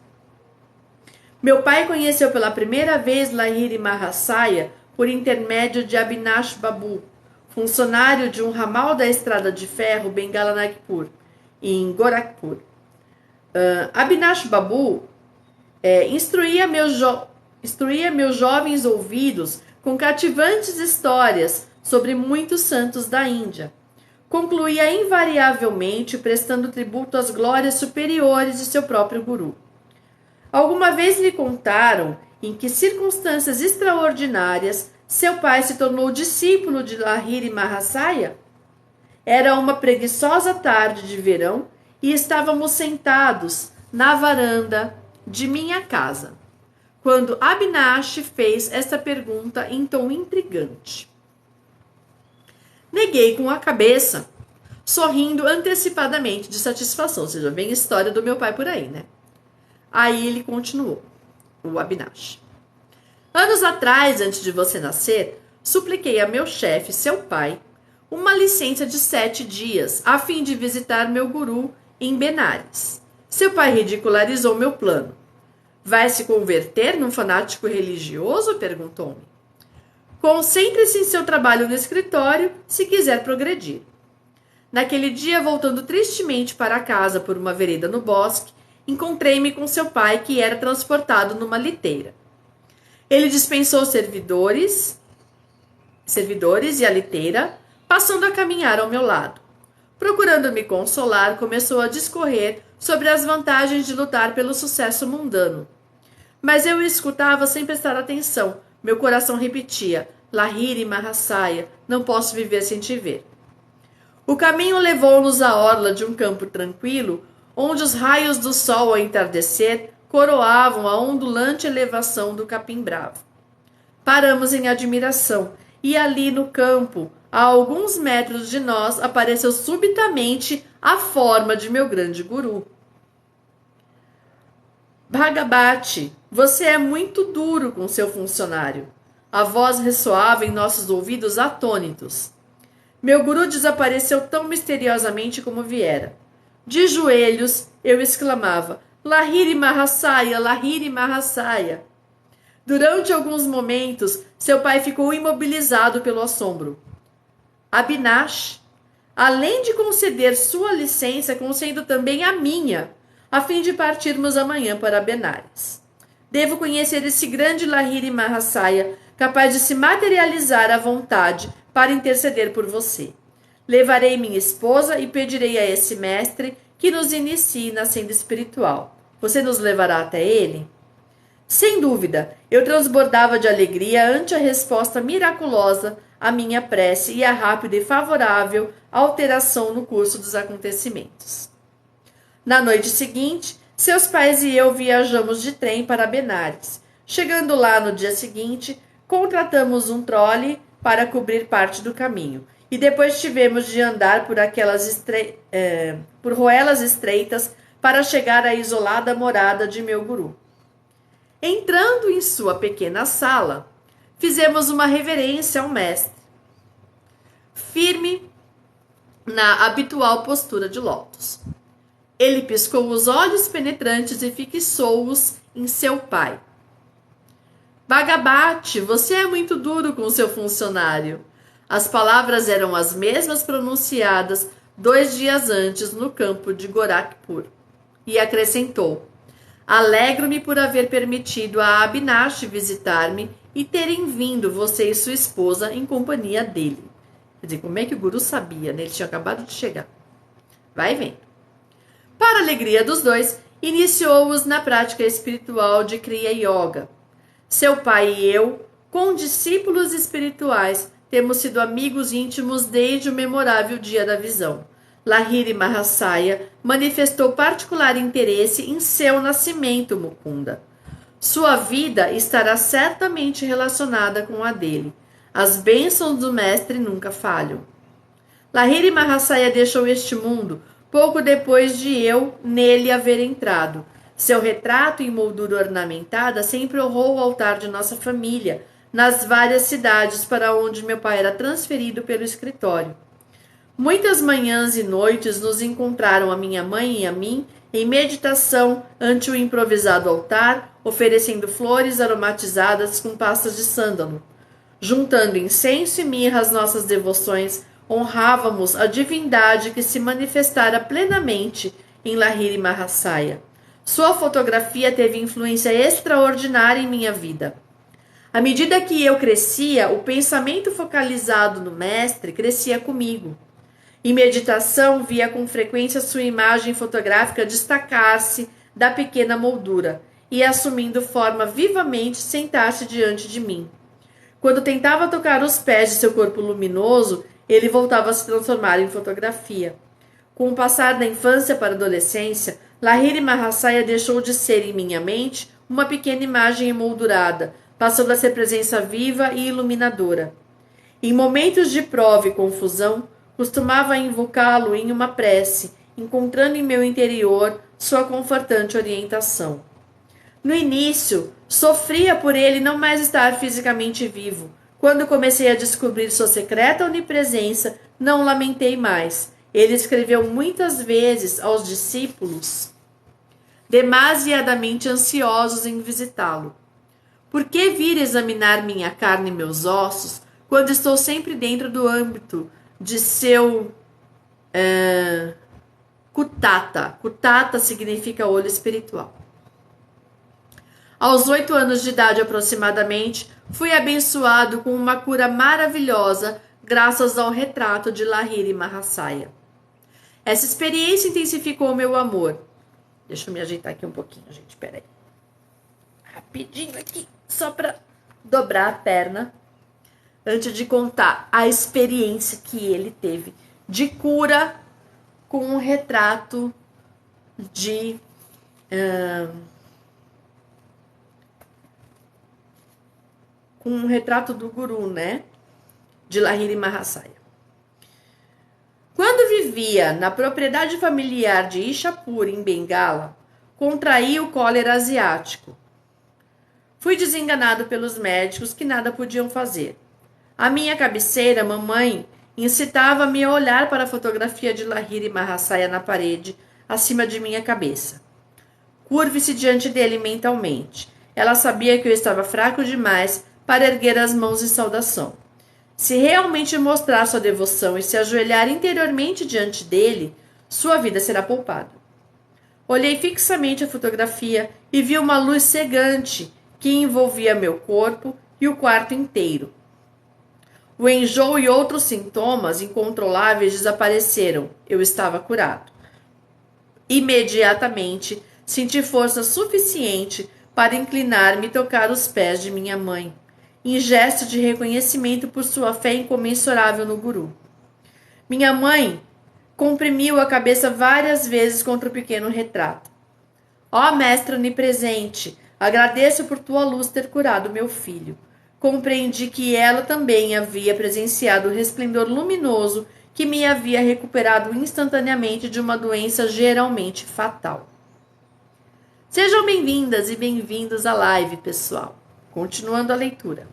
Meu pai conheceu pela primeira vez Lahiri Mahasaya por intermédio de Abhinash Babu, funcionário de um ramal da estrada de ferro Bengala Nagpur, em Gorakhpur. Abhinash Babu instruía meus jovens ouvidos com cativantes histórias sobre muitos santos da Índia. Concluía invariavelmente prestando tributo às glórias superiores de seu próprio guru. Alguma vez lhe contaram em que circunstâncias extraordinárias seu pai se tornou discípulo de Lahiri Mahasaya? Era uma preguiçosa tarde de verão e estávamos sentados na varanda de minha casa, quando Abhinash fez esta pergunta em tom intrigante. Neguei com a cabeça, sorrindo antecipadamente de satisfação. Ou seja, vem a história do meu pai por aí, né? Aí ele continuou, o Abhinash. Anos atrás, antes de você nascer, supliquei a meu chefe, seu pai, uma licença de 7 dias, a fim de visitar meu guru em Benares. Seu pai ridicularizou meu plano. Vai se converter num fanático religioso? Perguntou-me. Concentre-se em seu trabalho no escritório, se quiser progredir. Naquele dia, voltando tristemente para casa por uma vereda no bosque, encontrei-me com seu pai, que era transportado numa liteira. Ele dispensou servidores e a liteira, passando a caminhar ao meu lado. Procurando me consolar, começou a discorrer sobre as vantagens de lutar pelo sucesso mundano. Mas eu o escutava sem prestar atenção. Meu coração repetia, Lahiri Mahasaya, não posso viver sem te ver. O caminho levou-nos à orla de um campo tranquilo, onde os raios do sol ao entardecer coroavam a ondulante elevação do capim bravo. Paramos em admiração, e ali no campo, a alguns metros de nós, apareceu subitamente a forma de meu grande guru. Bhagabati, você é muito duro com seu funcionário. A voz ressoava em nossos ouvidos atônitos. Meu guru desapareceu tão misteriosamente como viera. De joelhos, eu exclamava, Lahiri Mahasaya, Lahiri Mahasaya. Durante alguns momentos, seu pai ficou imobilizado pelo assombro. Abinash, além de conceder sua licença, concedendo também a minha, a fim de partirmos amanhã para Benares. Devo conhecer esse grande Lahiri Mahasaya, capaz de se materializar à vontade para interceder por você. Levarei minha esposa e pedirei a esse mestre que nos inicie na senda espiritual. Você nos levará até ele? Sem dúvida, eu transbordava de alegria ante a resposta miraculosa à minha prece e a rápida e favorável alteração no curso dos acontecimentos. Na noite seguinte, seus pais e eu viajamos de trem para Benares. Chegando lá no dia seguinte, contratamos um trole para cobrir parte do caminho e depois tivemos de andar por roelas estreitas para chegar à isolada morada de meu guru. Entrando em sua pequena sala, fizemos uma reverência ao mestre, firme na habitual postura de lótus. Ele piscou os olhos penetrantes e fixou-os em seu pai. Bhagabati, você é muito duro com seu funcionário. As palavras eram as mesmas pronunciadas 2 dias antes no campo de Gorakhpur. E acrescentou, alegro-me por haver permitido a Abinash visitar-me e terem vindo você e sua esposa em companhia dele. Quer dizer, como é que o guru sabia, né? Ele tinha acabado de chegar. Vai vendo. Para a alegria dos dois, iniciou-os na prática espiritual de Kriya Yoga. Seu pai e eu, com discípulos espirituais, temos sido amigos íntimos desde o memorável dia da visão. Lahiri Mahasaya manifestou particular interesse em seu nascimento, Mukunda. Sua vida estará certamente relacionada com a dele. As bênçãos do mestre nunca falham. Lahiri Mahasaya deixou este mundo pouco depois de eu nele haver entrado. Seu retrato em moldura ornamentada sempre honrou o altar de nossa família, nas várias cidades para onde meu pai era transferido pelo escritório. Muitas manhãs e noites nos encontraram a minha mãe e a mim em meditação ante o improvisado altar, oferecendo flores aromatizadas com pastas de sândalo. Juntando incenso e mirra às nossas devoções, honrávamos a divindade que se manifestara plenamente em Lahiri Mahasaya. Sua fotografia teve influência extraordinária em minha vida. À medida que eu crescia, o pensamento focalizado no mestre crescia comigo. Em meditação, via com frequência sua imagem fotográfica destacar-se da pequena moldura e, assumindo forma vivamente, sentar-se diante de mim. Quando tentava tocar os pés de seu corpo luminoso, ele voltava a se transformar em fotografia. Com o passar da infância para a adolescência, Lahiri Mahasaya deixou de ser em minha mente uma pequena imagem emoldurada, passando a ser presença viva e iluminadora. Em momentos de prova e confusão, costumava invocá-lo em uma prece, encontrando em meu interior sua confortante orientação. No início, sofria por ele não mais estar fisicamente vivo. Quando comecei a descobrir sua secreta onipresença, não lamentei mais. Ele escreveu muitas vezes aos discípulos, demasiadamente ansiosos em visitá-lo. Por que vir examinar minha carne e meus ossos, quando estou sempre dentro do âmbito de seu Kutata? Kutata significa olho espiritual. Aos 8 anos de idade aproximadamente, fui abençoado com uma cura maravilhosa graças ao retrato de Lahiri Mahasaya. Essa experiência intensificou meu amor. Deixa eu me ajeitar aqui um pouquinho, gente, peraí. Rapidinho aqui, só para dobrar a perna, antes de contar a experiência que ele teve de cura com um retrato de... com um retrato do guru, né? De Lahiri Mahasaya. Quando vivia na propriedade familiar de Ishapur, em Bengala, contraí o cólera asiático. Fui desenganado pelos médicos que nada podiam fazer. À minha cabeceira, mamãe incitava-me a olhar para a fotografia de Lahiri Mahasaya na parede, acima de minha cabeça. Curve-se diante dele mentalmente. Ela sabia que eu estava fraco demais para erguer as mãos em saudação. Se realmente mostrar sua devoção e se ajoelhar interiormente diante dele, sua vida será poupada. Olhei fixamente a fotografia e vi uma luz cegante que envolvia meu corpo e o quarto inteiro. O enjoo e outros sintomas incontroláveis desapareceram. Eu estava curado. Imediatamente, senti força suficiente para inclinar-me e tocar os pés de minha mãe, em gesto de reconhecimento por sua fé incomensurável no Guru. Minha mãe comprimiu a cabeça várias vezes contra o pequeno retrato. Ó Mestre onipresente, agradeço por tua luz ter curado meu filho. Compreendi que ela também havia presenciado o resplendor luminoso que me havia recuperado instantaneamente de uma doença geralmente fatal. Sejam bem-vindas e bem-vindos à live, pessoal. Continuando a leitura.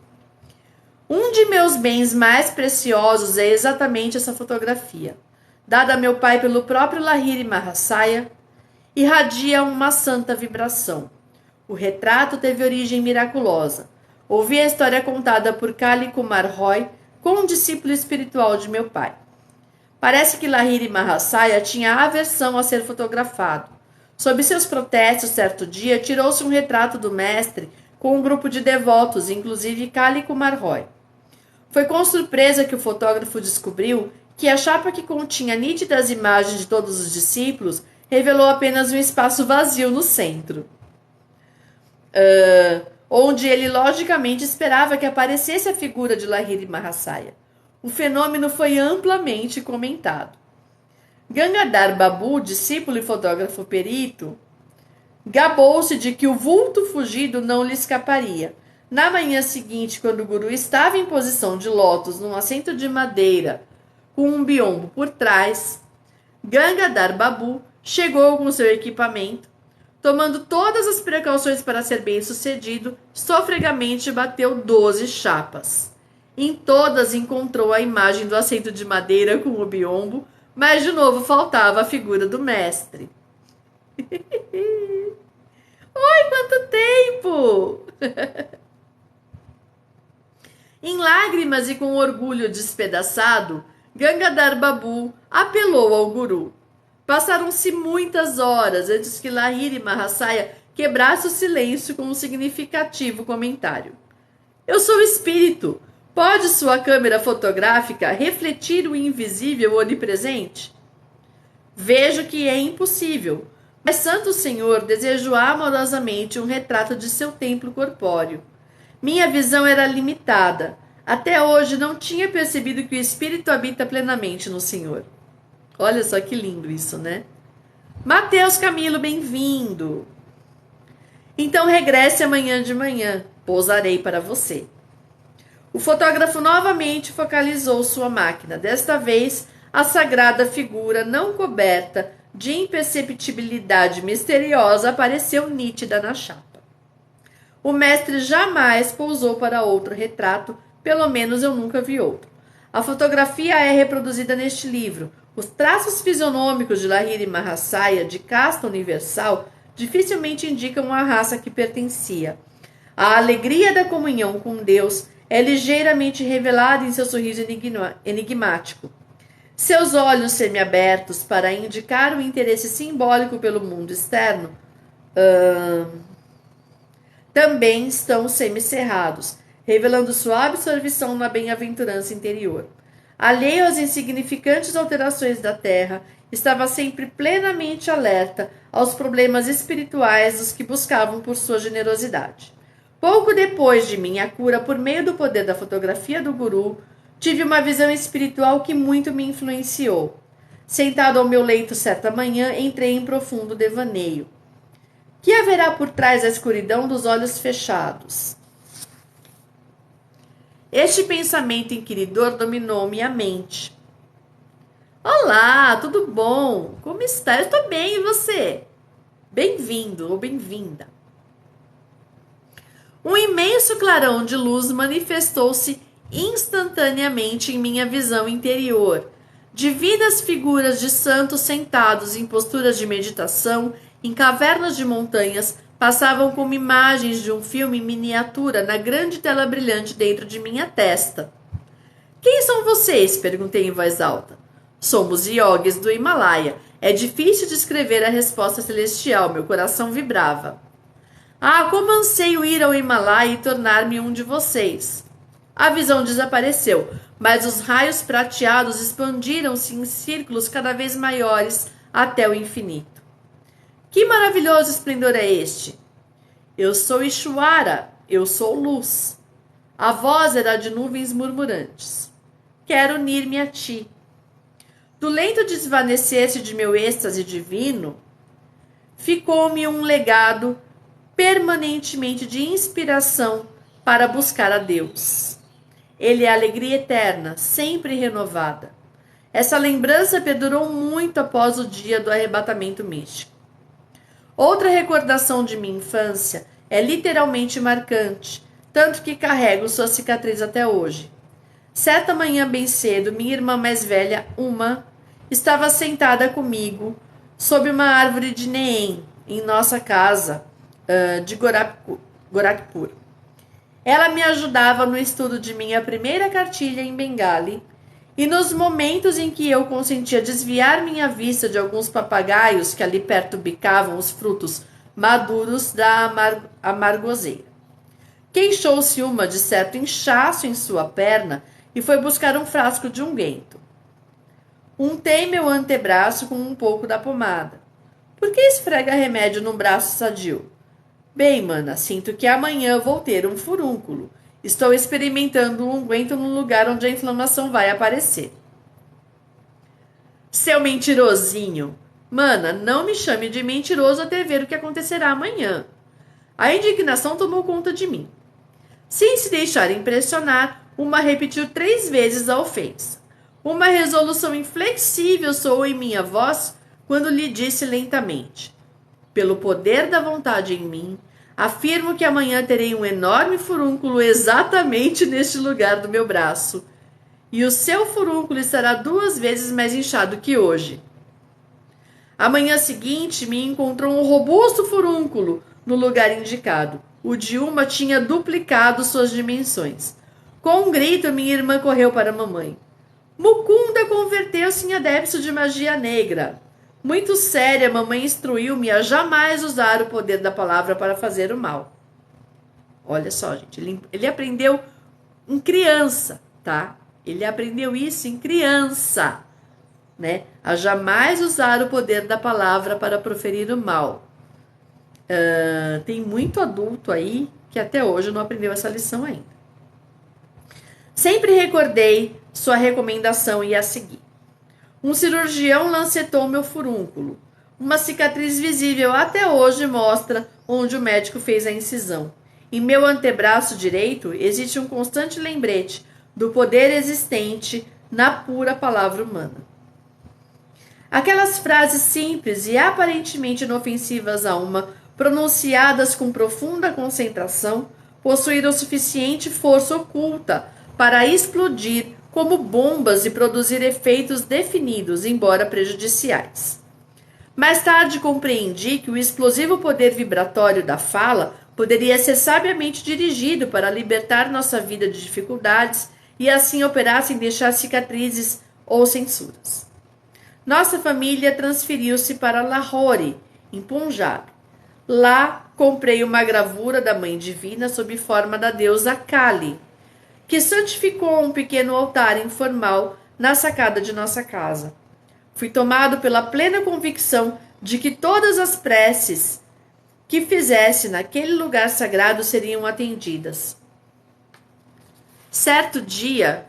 Um de meus bens mais preciosos é exatamente essa fotografia. Dada a meu pai pelo próprio Lahiri Mahasaya, irradia uma santa vibração. O retrato teve origem miraculosa. Ouvi a história contada por Kali Kumar Roy com um discípulo espiritual de meu pai. Parece que Lahiri Mahasaya tinha aversão a ser fotografado. Sob seus protestos, certo dia, tirou-se um retrato do mestre com um grupo de devotos, inclusive Kali Kumar Roy. Foi com surpresa que o fotógrafo descobriu que a chapa que continha nítidas imagens de todos os discípulos revelou apenas um espaço vazio no centro. Onde ele logicamente esperava que aparecesse a figura de Lahiri Mahasaya. O fenômeno foi amplamente comentado. Gangadhar Babu, discípulo e fotógrafo perito, gabou-se de que o vulto fugido não lhe escaparia. Na manhã seguinte, quando o guru estava em posição de lótus num assento de madeira com um biombo por trás, Gangadhar Babu chegou com seu equipamento. Tomando todas as precauções para ser bem-sucedido, sofregamente bateu 12 chapas. Em todas encontrou a imagem do assento de madeira com o biombo, mas de novo faltava a figura do mestre. Oi, quanto tempo! Em lágrimas e com orgulho despedaçado, Gangadhar Babu apelou ao guru. Passaram-se muitas horas antes que Lahiri Mahasaya quebrasse o silêncio com um significativo comentário. Eu sou espírito. Pode sua câmera fotográfica refletir o invisível onipresente? Vejo que é impossível, mas Santo Senhor desejo amorosamente um retrato de seu templo corpóreo. Minha visão era limitada. Até hoje não tinha percebido que o espírito habita plenamente no Senhor. Olha só que lindo isso, né? Mateus Camilo, bem-vindo. Então regresse amanhã de manhã. Pousarei para você. O fotógrafo novamente focalizou sua máquina. Desta vez, a sagrada figura não coberta de imperceptibilidade misteriosa apareceu nítida na chapa. O mestre jamais pousou para outro retrato, pelo menos eu nunca vi outro. A fotografia é reproduzida neste livro. Os traços fisionômicos de Lahiri Mahasaya, de casta universal, dificilmente indicam a raça que pertencia. A alegria da comunhão com Deus é ligeiramente revelada em seu sorriso enigmático. Seus olhos semiabertos para indicar o interesse simbólico pelo mundo externo também estão semicerrados, revelando sua absorção na bem-aventurança interior. Alheio às insignificantes alterações da terra, estava sempre plenamente alerta aos problemas espirituais dos que buscavam por sua generosidade. Pouco depois de minha cura, por meio do poder da fotografia do guru, tive uma visão espiritual que muito me influenciou. Sentado ao meu leito certa manhã, entrei em profundo devaneio. Que haverá por trás da escuridão dos olhos fechados? Este pensamento inquiridor dominou minha mente. Olá, tudo bom? Como está? Eu estou bem, e você? Bem-vindo ou bem-vinda. Um imenso clarão de luz manifestou-se instantaneamente em minha visão interior. Divinas figuras de santos sentados em posturas de meditação, em cavernas de montanhas, passavam como imagens de um filme em miniatura na grande tela brilhante dentro de minha testa. Quem são vocês? Perguntei em voz alta. Somos yogis do Himalaia. É difícil descrever a resposta celestial, meu coração vibrava. Ah, como anseio ir ao Himalaia e tornar-me um de vocês. A visão desapareceu, mas os raios prateados expandiram-se em círculos cada vez maiores até o infinito. Que maravilhoso esplendor é este? Eu sou Ishwara, eu sou luz. A voz era de nuvens murmurantes. Quero unir-me a ti. Do lento desvanecer-se de meu êxtase divino, ficou-me um legado permanentemente de inspiração para buscar a Deus. Ele é a alegria eterna, sempre renovada. Essa lembrança perdurou muito após o dia do arrebatamento místico. Outra recordação de minha infância é literalmente marcante, tanto que carrego sua cicatriz até hoje. Certa manhã bem cedo, minha irmã mais velha, Uma, estava sentada comigo sob uma árvore de neem em nossa casa de Gorakhpur. Ela me ajudava no estudo de minha primeira cartilha em Bengali e nos momentos em que eu consentia desviar minha vista de alguns papagaios que ali perto bicavam os frutos maduros da amargoseira. Queixou-se Uma de certo inchaço em sua perna e foi buscar um frasco de unguento. Untei meu antebraço com um pouco da pomada. Por que esfrega remédio num braço sadio? Bem, mana, sinto que amanhã vou ter um furúnculo. Estou experimentando um unguento no lugar onde a inflamação vai aparecer. Seu mentirosinho! Mana, não me chame de mentiroso até ver o que acontecerá amanhã. A indignação tomou conta de mim. Sem se deixar impressionar, Uma repetiu 3 vezes a ofensa. Uma resolução inflexível soou em minha voz quando lhe disse lentamente: pelo poder da vontade em mim, afirmo que amanhã terei um enorme furúnculo exatamente neste lugar do meu braço. E o seu furúnculo estará 2 vezes mais inchado que hoje. A manhã seguinte me encontrou um robusto furúnculo no lugar indicado. O de Uma tinha duplicado suas dimensões. Com um grito, minha irmã correu para a mamãe. Mukunda converteu-se em adepto de magia negra. Muito séria, mamãe instruiu-me a jamais usar o poder da palavra para fazer o mal. Olha só, gente, ele aprendeu em criança, tá? Ele aprendeu isso em criança, né? A jamais usar o poder da palavra para proferir o mal. Tem muito adulto aí que até hoje não aprendeu essa lição ainda. Sempre recordei sua recomendação e a segui. Um cirurgião lancetou meu furúnculo. Uma cicatriz visível até hoje mostra onde o médico fez a incisão. Em meu antebraço direito existe um constante lembrete do poder existente na pura palavra humana. Aquelas frases simples e aparentemente inofensivas a Uma, pronunciadas com profunda concentração, possuíram suficiente força oculta para explodir como bombas e produzir efeitos definidos, embora prejudiciais. Mais tarde compreendi que o explosivo poder vibratório da fala poderia ser sabiamente dirigido para libertar nossa vida de dificuldades e assim operar sem deixar cicatrizes ou censuras. Nossa família transferiu-se para Lahore, em Punjab. Lá comprei uma gravura da Mãe Divina sob forma da deusa Kali, que santificou um pequeno altar informal na sacada de nossa casa. Fui tomado pela plena convicção de que todas as preces que fizesse naquele lugar sagrado seriam atendidas. Certo dia...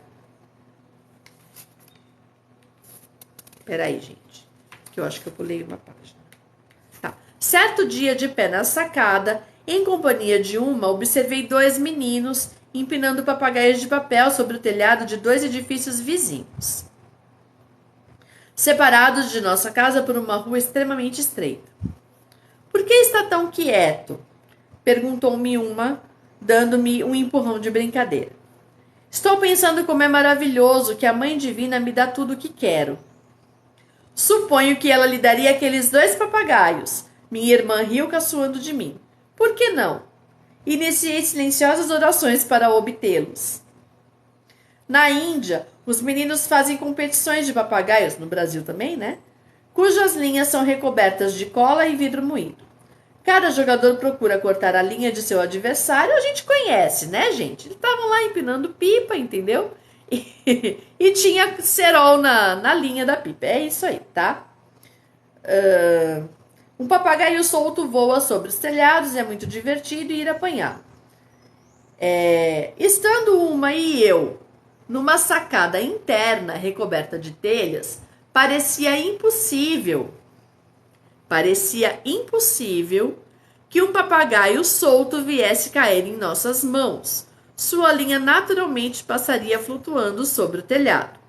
Peraí, gente, que eu acho que eu pulei uma página. Tá. Certo dia, de pé na sacada, em companhia de Uma, observei 2 meninos empinando papagaios de papel sobre o telhado de 2 edifícios vizinhos, separados de nossa casa por uma rua extremamente estreita. Por que está tão quieto? Perguntou-me Uma, dando-me um empurrão de brincadeira. Estou pensando como é maravilhoso que a Mãe Divina me dá tudo o que quero. Suponho que ela lhe daria aqueles 2 papagaios. Minha irmã riu caçoando de mim. Por que não? Iniciei silenciosas orações para obtê-los. Na Índia, os meninos fazem competições de papagaios, no Brasil também, né? Cujas linhas são recobertas de cola e vidro moído. Cada jogador procura cortar a linha de seu adversário. A gente conhece, né, gente? Eles estavam lá empinando pipa, entendeu? E tinha cerol na linha da pipa. É isso aí, tá? Um papagaio solto voa sobre os telhados. É muito divertido ir apanhar. Estando uma e eu numa sacada interna recoberta de telhas, parecia impossível que um papagaio solto viesse cair em nossas mãos. Sua linha naturalmente passaria flutuando sobre o telhado.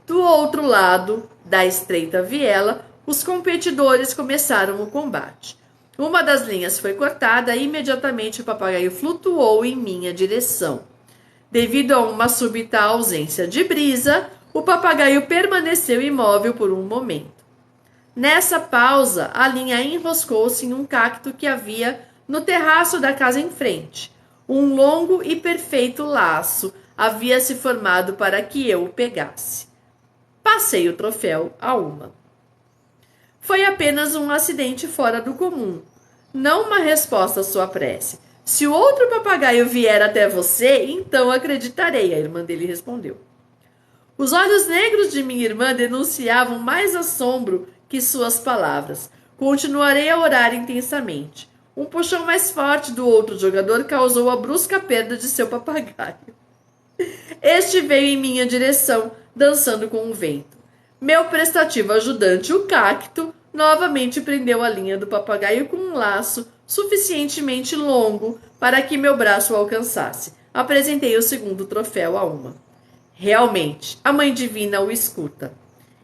Do outro lado da estreita viela, os competidores começaram o combate. Uma das linhas foi cortada e imediatamente o papagaio flutuou em minha direção. Devido a uma súbita ausência de brisa, o papagaio permaneceu imóvel por um momento. Nessa pausa, a linha enroscou-se em um cacto que havia no terraço da casa em frente. Um longo e perfeito laço havia se formado para que eu o pegasse. Passei o troféu a uma. Foi apenas um acidente fora do comum, não uma resposta à sua prece. Se o outro papagaio vier até você, então acreditarei, a irmã dele respondeu. Os olhos negros de minha irmã denunciavam mais assombro que suas palavras. Continuarei a orar intensamente. Um puxão mais forte do outro jogador causou a brusca perda de seu papagaio. Este veio em minha direção, dançando com o vento. Meu prestativo ajudante, o cacto, novamente prendeu a linha do papagaio com um laço suficientemente longo para que meu braço o alcançasse. Apresentei o segundo troféu a uma. Realmente, a Mãe Divina o escuta.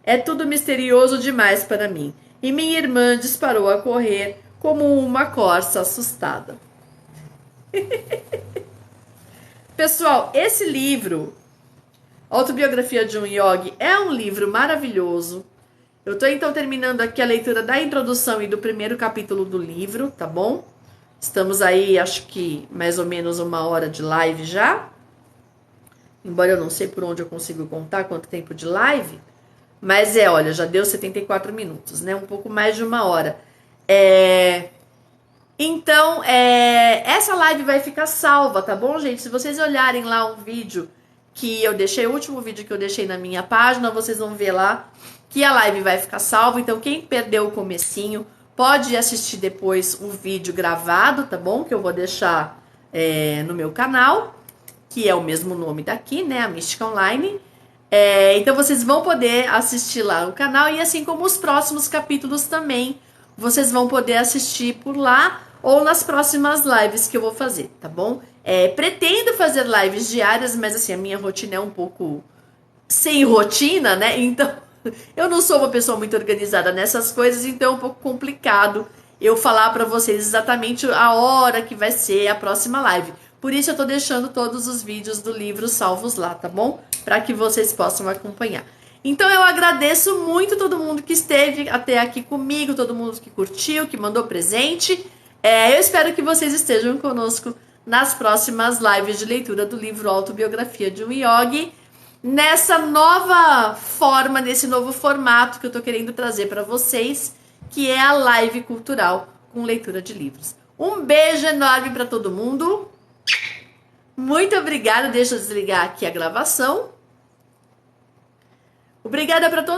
É tudo misterioso demais para mim. E minha irmã disparou a correr como uma corça assustada. Pessoal, esse livro, Autobiografia de um Yogi, é um livro maravilhoso. Eu estou então terminando aqui a leitura da introdução e do primeiro capítulo do livro, tá bom? Estamos aí, acho que mais ou menos 1 hora de live já. Embora eu não sei por onde eu consigo contar quanto tempo de live. Mas olha, já deu 74 minutos, né? Um pouco mais de 1 hora. Então, essa live vai ficar salva, tá bom, gente? Se vocês olharem lá um vídeo que eu deixei, o último vídeo que eu deixei na minha página, vocês vão ver lá que a live vai ficar salva. Então, quem perdeu o comecinho, pode assistir depois o vídeo gravado, tá bom? Que eu vou deixar no meu canal, que é o mesmo nome daqui, né? A Mística Online. Então vocês vão poder assistir lá no canal, e assim como os próximos capítulos também, vocês vão poder assistir por lá ou nas próximas lives que eu vou fazer, tá bom? Pretendo fazer lives diárias, mas assim, a minha rotina é um pouco sem rotina, né? Então, eu não sou uma pessoa muito organizada nessas coisas, então é um pouco complicado eu falar pra vocês exatamente a hora que vai ser a próxima live. Por isso eu tô deixando todos os vídeos do livro salvos lá, tá bom? Para que vocês possam acompanhar. Então eu agradeço muito todo mundo que esteve até aqui comigo, todo mundo que curtiu, que mandou presente. Eu espero que vocês estejam conosco nas próximas lives de leitura do livro Autobiografia de um Yogi, nessa nova forma, nesse novo formato que eu tô querendo trazer para vocês, que é a live cultural com leitura de livros. Um beijo enorme para todo mundo. Muito obrigada. Deixa eu desligar aqui a gravação. Obrigada para todo